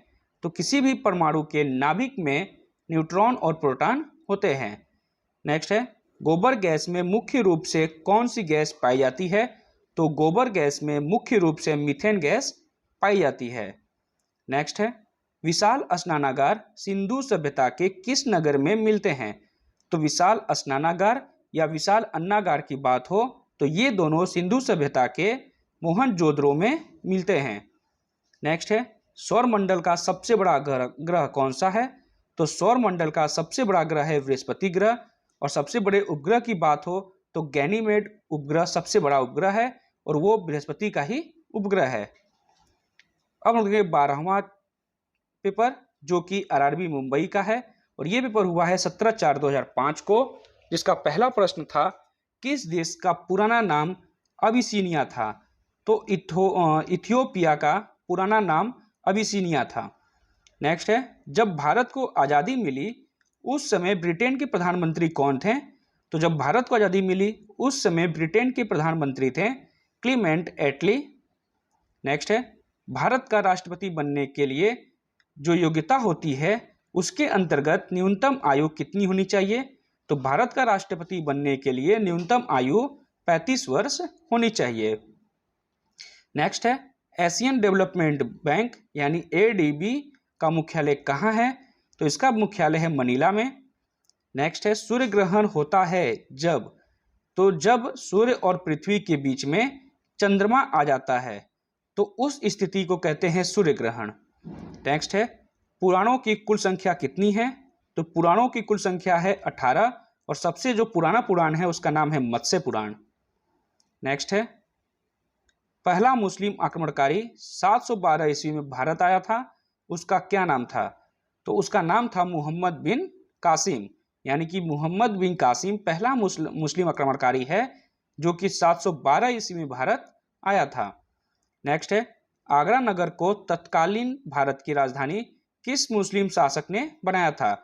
तो किसी भी परमाणु के नाभिक में न्यूट्रॉन और प्रोटॉन होते हैं। नेक्स्ट है, गोबर गैस में मुख्य रूप से कौन सी गैस पाई जाती है? तो गोबर गैस में मुख्य रूप से मीथेन गैस पाई जाती है। नेक्स्ट है, विशाल स्नानागार सिंधु सभ्यता के किस नगर में मिलते हैं? तो विशाल स्नानागार या विशाल अन्नागार की बात हो तो ये दोनों सिंधु सभ्यता के मोहनजोदड़ो में मिलते हैं। नेक्स्ट है, सौरमंडल का सबसे बड़ा ग्रह कौन सा है? तो सौरमंडल का सबसे बड़ा ग्रह है बृहस्पति ग्रह। और सबसे बड़े उपग्रह की बात हो तो गैनीमेड उपग्रह सबसे बड़ा उपग्रह है और वो बृहस्पति का ही उपग्रह है। अब हम देखेंगे 12वां पेपर जो कि आरआरबी मुंबई का है और ये पेपर हुआ है 17/4/2005 को, जिसका पहला प्रश्न था किस देश का पुराना नाम अबिसिनिया था? तो इथियोपिया का पुराना नाम अबिसिनिया था। नेक्स्ट है, जब भारत को आज़ादी मिली उस समय ब्रिटेन के प्रधानमंत्री कौन थे? तो जब भारत को आज़ादी मिली उस समय ब्रिटेन के प्रधानमंत्री थे क्लीमेंट एटली। नेक्स्ट है, भारत का राष्ट्रपति बनने के लिए जो योग्यता होती है उसके अंतर्गत न्यूनतम आयु कितनी होनी चाहिए? तो भारत का राष्ट्रपति बनने के लिए न्यूनतम आयु 35 वर्ष होनी चाहिए। नेक्स्ट है, एशियन डेवलपमेंट बैंक यानी ADB का मुख्यालय कहाँ है? तो इसका मुख्यालय है मनीला में। नेक्स्ट है, सूर्य ग्रहण होता है जब? तो जब सूर्य और पृथ्वी के बीच में चंद्रमा आ जाता है तो उस स्थिति को कहते हैं सूर्य ग्रहण। नेक्स्ट है, पुराणों की कुल संख्या कितनी है? तो पुराणों की कुल संख्या है 18 और सबसे जो पुराना पुराण है उसका नाम है मत्स्य पुराण। नेक्स्ट है, पहला मुस्लिम आक्रमणकारी 712 ईस्वी में भारत आया था, उसका क्या नाम था? तो उसका नाम था मोहम्मद बिन कासिम, यानी कि मोहम्मद बिन कासिम पहला मुस्लिम आक्रमणकारी है जो कि 712 ईस्वी में भारत आया था। नेक्स्ट है, आगरा नगर को तत्कालीन भारत की राजधानी किस मुस्लिम शासक ने बनाया था?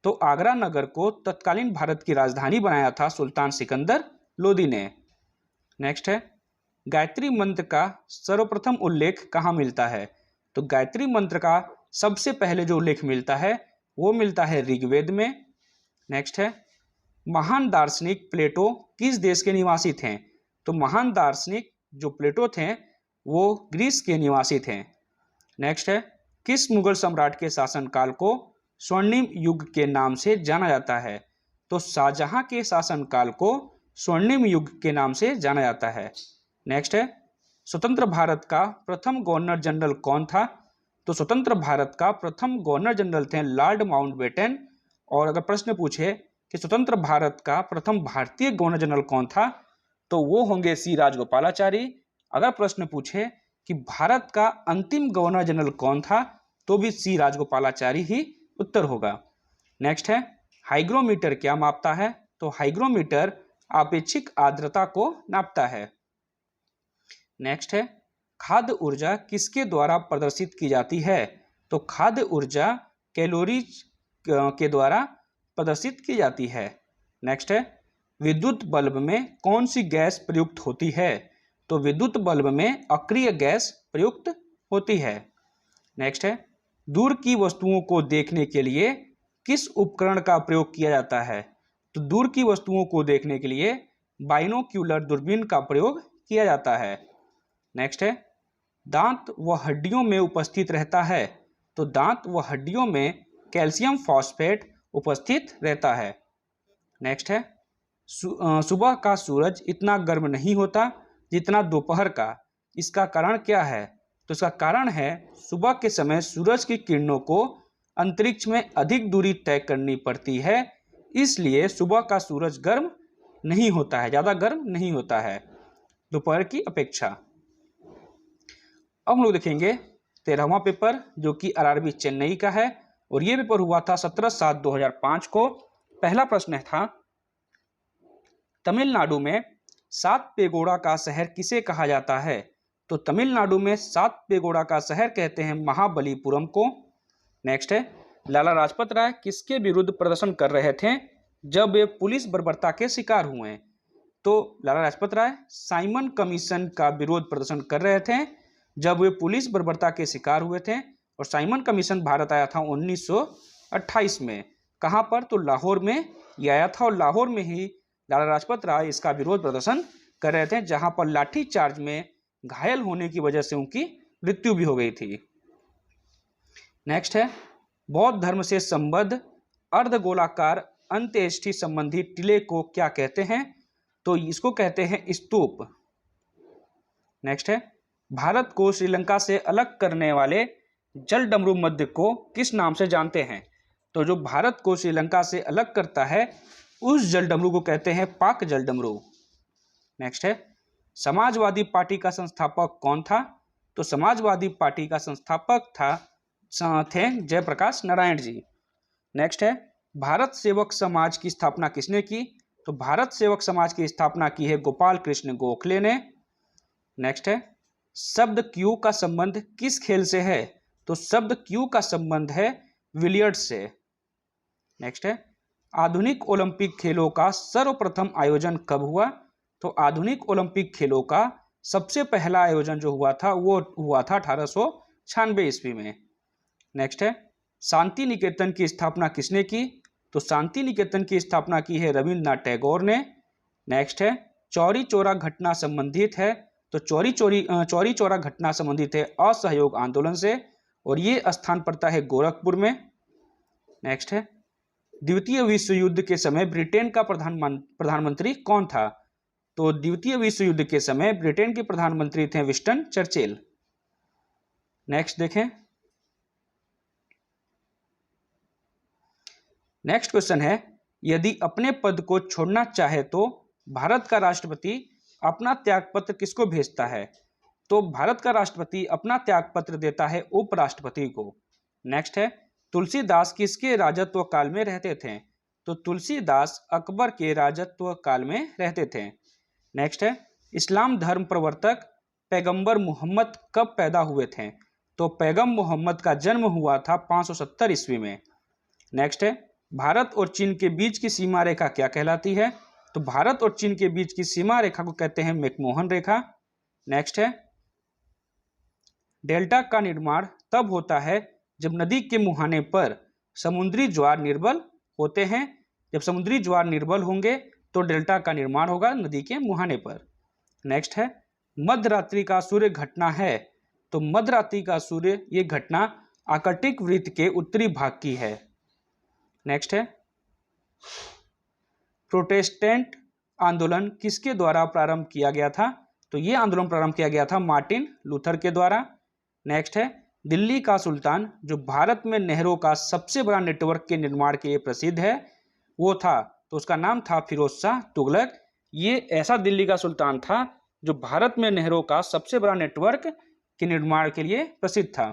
तो आगरा नगर को तत्कालीन भारत की राजधानी बनाया था सुल्तान सिकंदर लोदी ने। नेक्स्ट है, गायत्री मंत्र का सर्वप्रथम उल्लेख कहाँ मिलता है? तो गायत्री मंत्र का सबसे पहले जो उल्लेख मिलता है वो मिलता है ऋग्वेद में। नेक्स्ट है, महान दार्शनिक प्लेटो किस देश के निवासी थे? तो महान दार्शनिक जो प्लेटो थे वो ग्रीस के निवासी थे। नेक्स्ट है, किस मुगल सम्राट के शासनकाल को स्वर्णिम युग के नाम से जाना जाता है? तो शाहजहां के शासनकाल को स्वर्णिम युग के नाम से जाना जाता है। नेक्स्ट है, स्वतंत्र भारत का प्रथम गवर्नर जनरल कौन था? तो स्वतंत्र भारत का प्रथम गवर्नर जनरल थे लॉर्ड माउंटबेटन। और अगर प्रश्न पूछे कि स्वतंत्र भारत का प्रथम भारतीय गवर्नर जनरल कौन था तो वो होंगे सी राजगोपालाचारी। अगर प्रश्न पूछे कि भारत का अंतिम गवर्नर जनरल कौन था तो भी सी राजगोपालाचारी ही उत्तर होगा। नेक्स्ट है, हाइग्रोमीटर क्या मापता है? तो हाइग्रोमीटर आपेक्षिक आर्द्रता को नापता है। नेक्स्ट है, खाद्य ऊर्जा किसके द्वारा प्रदर्शित की जाती है? तो खाद्य ऊर्जा कैलोरीज के द्वारा प्रदर्शित की जाती है। नेक्स्ट है, विद्युत बल्ब में कौन सी गैस प्रयुक्त होती है? तो विद्युत बल्ब में अक्रिय गैस प्रयुक्त होती है। नेक्स्ट है, दूर की वस्तुओं को देखने के लिए किस उपकरण का प्रयोग किया जाता है? तो दूर की वस्तुओं को देखने के लिए बाइनोक्यूलर दूरबीन का प्रयोग किया जाता है। नेक्स्ट है, दांत व हड्डियों में उपस्थित रहता है। तो दांत व हड्डियों में कैल्शियम फॉस्फेट उपस्थित रहता है। नेक्स्ट है, सुबह का सूरज इतना गर्म नहीं होता जितना दोपहर का, इसका कारण क्या है? तो इसका कारण है सुबह के समय सूरज की किरणों को अंतरिक्ष में अधिक दूरी तय करनी पड़ती है, इसलिए सुबह का सूरज गर्म नहीं होता है, ज़्यादा गर्म नहीं होता है दोपहर की अपेक्षा। अब हम लोग देखेंगे 13वां पेपर जो कि आरआरबी चेन्नई का है और ये पेपर हुआ था 17/7/2005 को। पहला प्रश्न था, तमिलनाडु में 7 पेगोड़ा का शहर किसे कहा जाता है? तो तमिलनाडु में 7 पेगोड़ा का शहर कहते हैं महाबलीपुरम को। नेक्स्ट है, लाला लाजपत राय किसके विरुद्ध प्रदर्शन कर रहे थे जब वे पुलिस बर्बरता के शिकार हुए? तो लाला लाजपत राय साइमन कमीशन का विरोध प्रदर्शन कर रहे थे जब वे पुलिस बर्बरता के शिकार हुए थे। और साइमन कमीशन भारत आया था 1928 में। कहाँ पर? तो लाहौर में ये आया था, और लाहौर में ही लाला लाजपत राय इसका विरोध प्रदर्शन कर रहे थे, जहां पर लाठी चार्ज में घायल होने की वजह से उनकी मृत्यु भी हो गई थी। नेक्स्ट है, बौद्ध धर्म से संबद्ध अर्धगोलाकार अंत्येष्टि संबंधी टीले को क्या कहते हैं? तो इसको कहते हैं स्तूप। नेक्स्ट है, भारत को श्रीलंका से अलग करने वाले जल डमरू मध्य को किस नाम से जानते हैं? तो जो भारत को श्रीलंका से अलग करता है उस जल डमरू को कहते हैं पाक जल डमरू। नेक्स्ट है, समाजवादी पार्टी का संस्थापक कौन था? तो समाजवादी पार्टी का संस्थापक थे जयप्रकाश नारायण जी। नेक्स्ट है, भारत सेवक समाज की स्थापना किसने की? तो भारत सेवक समाज की स्थापना की है गोपाल कृष्ण गोखले ने। नेक्स्ट है, शब्द क्यू का संबंध किस खेल से है? तो शब्द क्यू का संबंध है विलियर्ड्स से। नेक्स्ट है, आधुनिक ओलंपिक खेलों का सर्वप्रथम आयोजन कब हुआ? तो आधुनिक ओलंपिक खेलों का सबसे पहला आयोजन जो हुआ था वो हुआ था 1896 ईस्वी में। नेक्स्ट है, शांति निकेतन की स्थापना किसने की? तो शांति निकेतन की स्थापना की है रविंद्रनाथ टैगोर ने। नेक्स्ट है, चौरी चौरा घटना संबंधित है, तो चौरी चौरा घटना संबंधित है असहयोग आंदोलन से, और ये स्थान पड़ता है गोरखपुर में। नेक्स्ट है, द्वितीय विश्व युद्ध के समय ब्रिटेन का प्रधानमंत्री कौन था? तो द्वितीय विश्व युद्ध के समय ब्रिटेन के प्रधानमंत्री थे विंस्टन चर्चिल। नेक्स्ट देखें, नेक्स्ट क्वेश्चन है, यदि अपने पद को छोड़ना चाहे तो भारत का राष्ट्रपति अपना त्यागपत्र किसको भेजता है? तो भारत का राष्ट्रपति अपना त्यागपत्र देता है उपराष्ट्रपति को। नेक्स्ट है, तुलसीदास किसके राजत्व काल में रहते थे? तो तुलसीदास अकबर के राजत्व काल में रहते थे। नेक्स्ट है, इस्लाम धर्म प्रवर्तक पैगंबर मोहम्मद कब पैदा हुए थे? तो पैगंबर मोहम्मद का जन्म हुआ था 570 ईस्वी में। नेक्स्ट है, भारत और चीन के बीच की सीमा रेखा क्या कहलाती है? तो भारत और चीन के बीच की सीमा रेखा को कहते हैं मैकमोहन रेखा। नेक्स्ट है, डेल्टा का निर्माण तब होता है जब नदी के मुहाने पर समुद्री ज्वार निर्बल होते हैं। जब समुद्री ज्वार निर्बल होंगे तो डेल्टा का निर्माण होगा नदी के मुहाने पर। नेक्स्ट है, मध्यरात्रि का सूर्य घटना है, तो मध्यरात्रि का सूर्य ये घटना आर्कटिक वृत्त के उत्तरी भाग की है। नेक्स्ट है, प्रोटेस्टेंट आंदोलन किसके द्वारा प्रारंभ किया गया था? तो ये आंदोलन प्रारंभ किया गया था मार्टिन लूथर के द्वारा। नेक्स्ट है, दिल्ली का सुल्तान जो भारत में नहरों का सबसे बड़ा नेटवर्क के निर्माण के लिए प्रसिद्ध है वो था, तो उसका नाम था फिरोज शाह तुगलक। ये ऐसा दिल्ली का सुल्तान था जो भारत में नहरों का सबसे बड़ा नेटवर्क के निर्माण के लिए प्रसिद्ध था।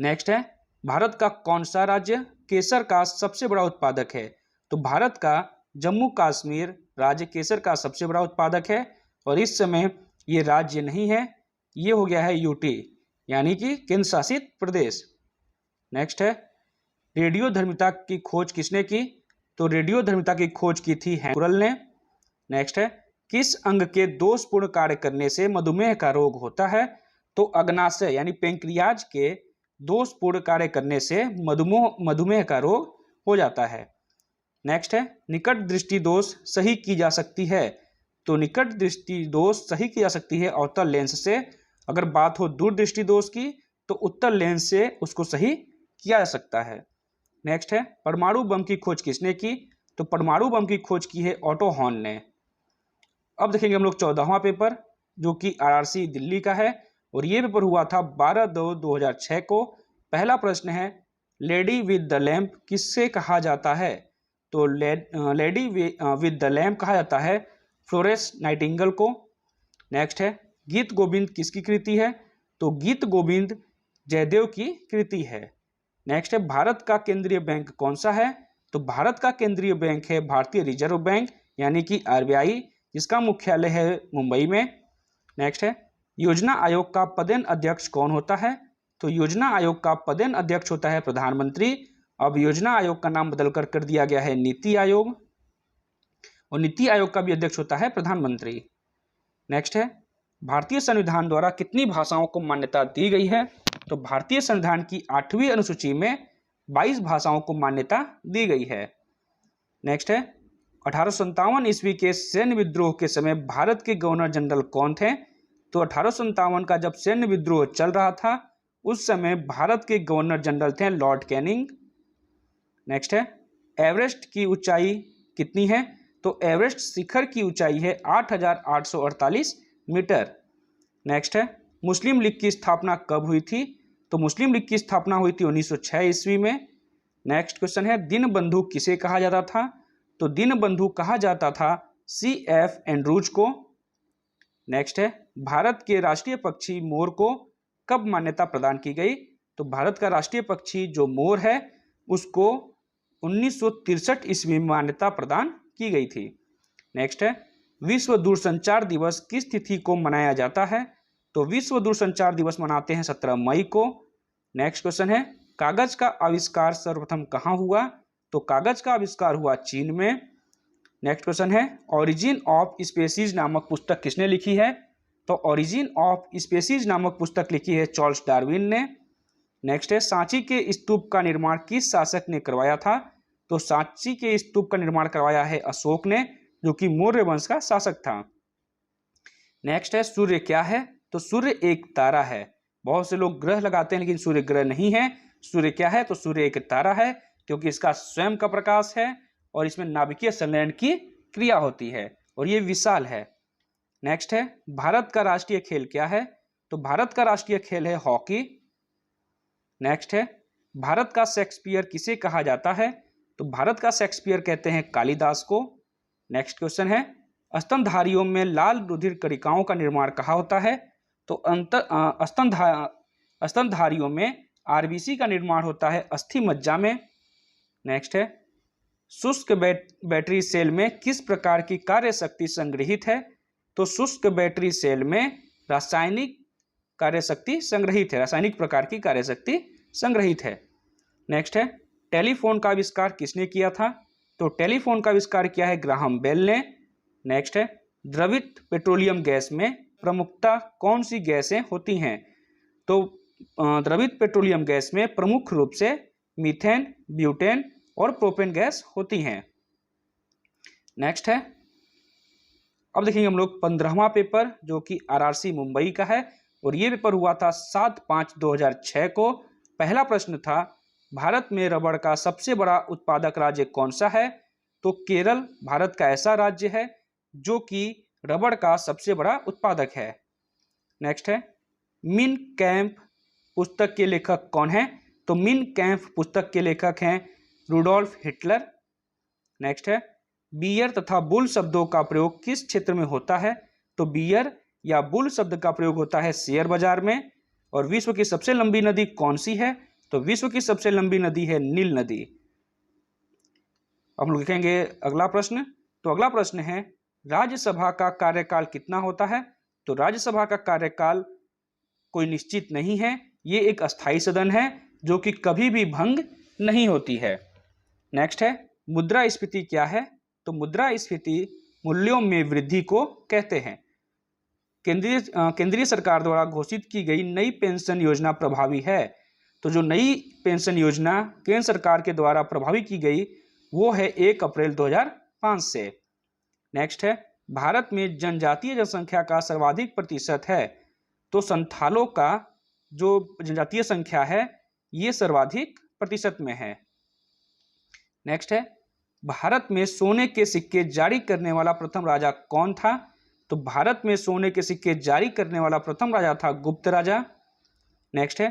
नेक्स्ट है, भारत का कौन सा राज्य केसर का सबसे बड़ा उत्पादक है? तो भारत का जम्मू कश्मीर राज्य केसर का सबसे बड़ा उत्पादक है, और इस समय ये राज्य नहीं है, ये हो गया है यूटी यानी कि केंद्र शासित प्रदेश। नेक्स्ट है, रेडियोधर्मिता की खोज किसने की? तो रेडियोधर्मिता की खोज की थी हैंकुरल ने। नेक्स्ट है, किस अंग के दोषपूर्ण कार्य करने से मधुमेह का रोग होता है? तो अग्नाशय यानी पेंक्रियाज के दोषपूर्ण कार्य करने से मधुमेह का रोग हो जाता है। नेक्स्ट है, निकट दृष्टि दोष सही की जा सकती है? तो निकट दृष्टि दोष सही की जा सकती है अवतल लेंस से। अगर बात हो दूर दृष्टि दोष की तो उत्तल लेंस से उसको सही किया जा सकता है। नेक्स्ट है, परमाणु बम की खोज किसने की? तो परमाणु बम की खोज की है ऑटो हॉर्न ने। अब देखेंगे हम लोग 14वां पेपर जो कि आरआरसी दिल्ली का है, और ये पेपर हुआ था 12/2/2006 को। पहला प्रश्न है, लेडी विद द लैम्प किससे कहा जाता है? तो लेडी विद द लैम्प कहा जाता है फ्लोरेंस नाइटिंगेल को। नेक्स्ट है, गीत गोविंद किसकी कृति है? तो गीत गोविंद जयदेव की कृति है। नेक्स्ट है, भारत का केंद्रीय बैंक कौन सा है? तो भारत का केंद्रीय बैंक है भारतीय रिजर्व बैंक यानी कि आरबीआई, जिसका मुख्यालय है मुंबई में। नेक्स्ट है, योजना आयोग का पदेन अध्यक्ष कौन होता है? तो योजना आयोग का पदेन अध्यक्ष होता है प्रधानमंत्री। अब योजना आयोग का नाम बदलकर कर दिया गया है नीति आयोग, और नीति आयोग का भी अध्यक्ष होता है प्रधानमंत्री। नेक्स्ट है, भारतीय संविधान द्वारा कितनी भाषाओं को मान्यता दी गई है? तो भारतीय संविधान की 8वीं अनुसूची में 22 भाषाओं को मान्यता दी गई है। नेक्स्ट है, 1857 ईस्वी के सैन्य विद्रोह के समय भारत के गवर्नर जनरल कौन थे? तो 1857 का जब सैन्य विद्रोह चल रहा था उस समय भारत के गवर्नर जनरल थे लॉर्ड कैनिंग। नेक्स्ट है, एवरेस्ट की ऊंचाई कितनी है? तो एवरेस्ट शिखर की ऊंचाई है 8,848 मीटर। नेक्स्ट है, मुस्लिम लीग की स्थापना कब हुई थी? तो मुस्लिम लीग की स्थापना हुई थी 1906 ईस्वी में। नेक्स्ट क्वेश्चन है, दीनबंधु किसे कहा जाता था? तो दीनबंधु कहा जाता था C.F. एंड्रूज को। नेक्स्ट है, भारत के राष्ट्रीय पक्षी मोर को कब मान्यता प्रदान की गई? तो भारत का राष्ट्रीय पक्षी जो मोर है उसको 1963 ईस्वी में मान्यता प्रदान की गई थी। नेक्स्ट है, विश्व दूरसंचार दिवस किस तिथि को मनाया जाता है? तो विश्व दूरसंचार दिवस मनाते हैं 17 मई को। नेक्स्ट क्वेश्चन है, कागज का आविष्कार सर्वप्रथम कहाँ हुआ? तो कागज का आविष्कार हुआ चीन में। नेक्स्ट क्वेश्चन है, ओरिजिन ऑफ स्पीसीज नामक पुस्तक किसने लिखी है? तो ओरिजिन ऑफ स्पीसीज नामक पुस्तक लिखी है चार्ल्स डार्विन ने। नेक्स्ट है, सांची के स्तूप का निर्माण किस शासक ने करवाया था? तो सांची के स्तूप का निर्माण करवाया है अशोक ने, जो कि मौर्य वंश का शासक था। नेक्स्ट है, सूर्य क्या है? तो सूर्य एक तारा है। बहुत से लोग ग्रह लगाते हैं लेकिन सूर्य ग्रह नहीं है। सूर्य क्या है? तो सूर्य एक तारा है, क्योंकि इसका स्वयं का प्रकाश है और इसमें नाभिकीय संलयन की क्रिया होती है और ये विशाल है। नेक्स्ट है, भारत का राष्ट्रीय खेल क्या है? तो भारत का राष्ट्रीय खेल है हॉकी। नेक्स्ट है, भारत का शेक्सपियर किसे कहा जाता है? तो भारत का शेक्सपियर कहते हैं कालिदास को। नेक्स्ट क्वेश्चन है, स्तनधारियों में लाल रुधिर कणिकाओं का निर्माण कहाँ होता है? तो स्तनधारियों में आरबीसी का निर्माण होता है अस्थि मज्जा में। नेक्स्ट है, शुष्क बैटरी सेल में किस प्रकार की कार्य शक्ति संग्रहित है? तो शुष्क बैटरी सेल में रासायनिक कार्य शक्ति संग्रहित है, रासायनिक प्रकार की कार्य शक्ति संग्रहित है। नेक्स्ट है, टेलीफोन का आविष्कार किसने किया था? तो टेलीफोन का आविष्कार किया है ग्राहम बेल ने। नेक्स्ट है, द्रवित पेट्रोलियम गैस में प्रमुखता कौन सी गैसें होती हैं? तो द्रवित पेट्रोलियम गैस में प्रमुख रूप से मीथेन, ब्यूटेन और प्रोपेन गैस होती हैं। नेक्स्ट है, अब देखेंगे हम लोग 15वां पेपर जो कि आरआरसी मुंबई का है और ये पेपर हुआ था 7/5/2006 को। पहला प्रश्न था, भारत में रबड़ का सबसे बड़ा उत्पादक राज्य कौन सा है? तो केरल भारत का ऐसा राज्य है जो कि रबड़ का सबसे बड़ा उत्पादक है। नेक्स्ट है, मिन कैंप पुस्तक के लेखक कौन है? तो मिन कैंप पुस्तक के लेखक हैं रुडोल्फ हिटलर। नेक्स्ट है, बियर तथा बुल शब्दों का प्रयोग किस क्षेत्र में होता है? तो बियर या बुल शब्द का प्रयोग होता है शेयर बाजार में। और विश्व की सबसे लंबी नदी कौन सी है? तो विश्व की सबसे लंबी नदी है नील नदी। अब हम लिखेंगे अगला प्रश्न। तो अगला प्रश्न है, राज्यसभा का कार्यकाल कितना होता है? तो राज्यसभा का कार्यकाल कोई निश्चित नहीं है, ये एक अस्थायी सदन है जो कि कभी भी भंग नहीं होती है। नेक्स्ट है, मुद्रास्फीति क्या है? तो मुद्रास्फीति मूल्यों में वृद्धि को कहते हैं। केंद्रीय सरकार द्वारा घोषित की गई नई पेंशन योजना प्रभावी है। तो जो नई पेंशन योजना केंद्र सरकार के द्वारा प्रभावी की गई वो है 1 अप्रैल 2005 से। नेक्स्ट है, भारत में जनजातीय जनसंख्या का सर्वाधिक प्रतिशत है। तो संथालों का जो जनजातीय संख्या है ये सर्वाधिक प्रतिशत में है। नेक्स्ट है, भारत में सोने के सिक्के जारी करने वाला प्रथम राजा कौन था? तो भारत में सोने के सिक्के जारी करने वाला प्रथम राजा था गुप्त राजा। नेक्स्ट है,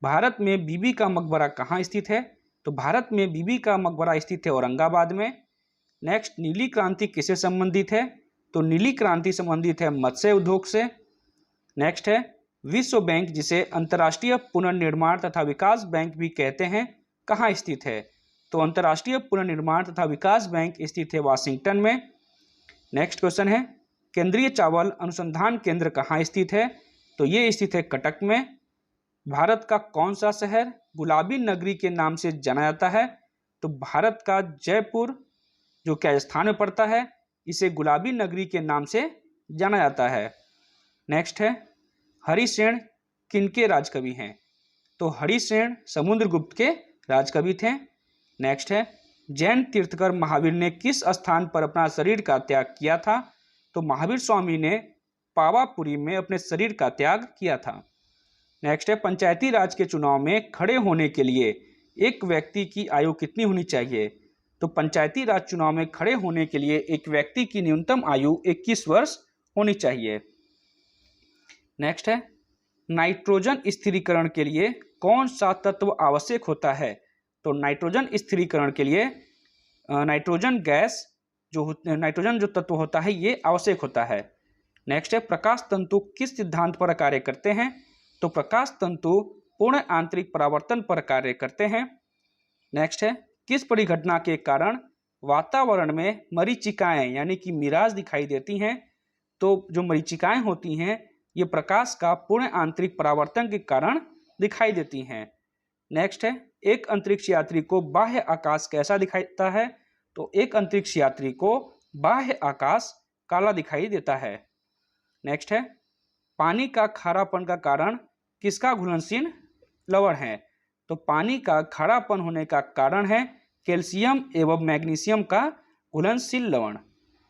भारत में बीबी का मकबरा कहाँ स्थित है? तो भारत में बीबी का मकबरा स्थित है औरंगाबाद में। नेक्स्ट, नीली क्रांति किससे संबंधित है? तो नीली क्रांति संबंधित है मत्स्य उद्योग से। नेक्स्ट है, विश्व बैंक जिसे अंतर्राष्ट्रीय पुनर्निर्माण तथा विकास बैंक भी कहते हैं कहाँ स्थित है? तो अंतर्राष्ट्रीय पुनर्निर्माण तथा विकास बैंक स्थित है वाशिंगटन में। नेक्स्ट क्वेश्चन है, केंद्रीय चावल अनुसंधान केंद्र कहाँ स्थित है? तो ये स्थित है कटक में। भारत का कौन सा शहर गुलाबी नगरी के नाम से जाना जाता है? तो भारत का जयपुर, जो कि राजस्थान में पड़ता है, इसे गुलाबी नगरी के नाम से जाना जाता है। नेक्स्ट है, हरिसेन किनके राजकवि हैं? तो हरिसेन समुद्रगुप्त के राजकवि थे। नेक्स्ट है, जैन तीर्थकर महावीर ने किस स्थान पर अपना शरीर का त्याग किया था? तो महावीर स्वामी ने पावापुरी में अपने शरीर का त्याग किया था। नेक्स्ट है, पंचायती राज के चुनाव में खड़े होने के लिए एक व्यक्ति की आयु कितनी होनी चाहिए? तो पंचायती राज चुनाव में खड़े होने के लिए एक व्यक्ति की न्यूनतम आयु 21 वर्ष होनी चाहिए। नेक्स्ट है, नाइट्रोजन स्थिरीकरण के लिए कौन सा तत्व आवश्यक होता है? तो नाइट्रोजन स्थिरीकरण के लिए नाइट्रोजन जो तत्व होता है ये आवश्यक होता है। नेक्स्ट है, प्रकाश तंतु किस सिद्धांत पर कार्य करते हैं? तो प्रकाश तंतु पूर्ण आंतरिक परावर्तन पर कार्य करते हैं। नेक्स्ट है, किस परिघटना के कारण वातावरण में मरीचिकाएं यानी कि मिराज दिखाई देती हैं? तो जो मरीचिकाएं होती हैं ये प्रकाश का पूर्ण आंतरिक परावर्तन के कारण दिखाई देती हैं। नेक्स्ट है, एक अंतरिक्ष यात्री को बाह्य आकाश कैसा दिखाता है? तो एक अंतरिक्ष यात्री को बाह्य आकाश काला दिखाई देता है। नेक्स्ट है, पानी का खारापन का कारण किसका घुलनशील लवण है? तो पानी का खारापन होने का कारण है कैल्शियम एवं मैग्नीशियम का घुलनशील लवण।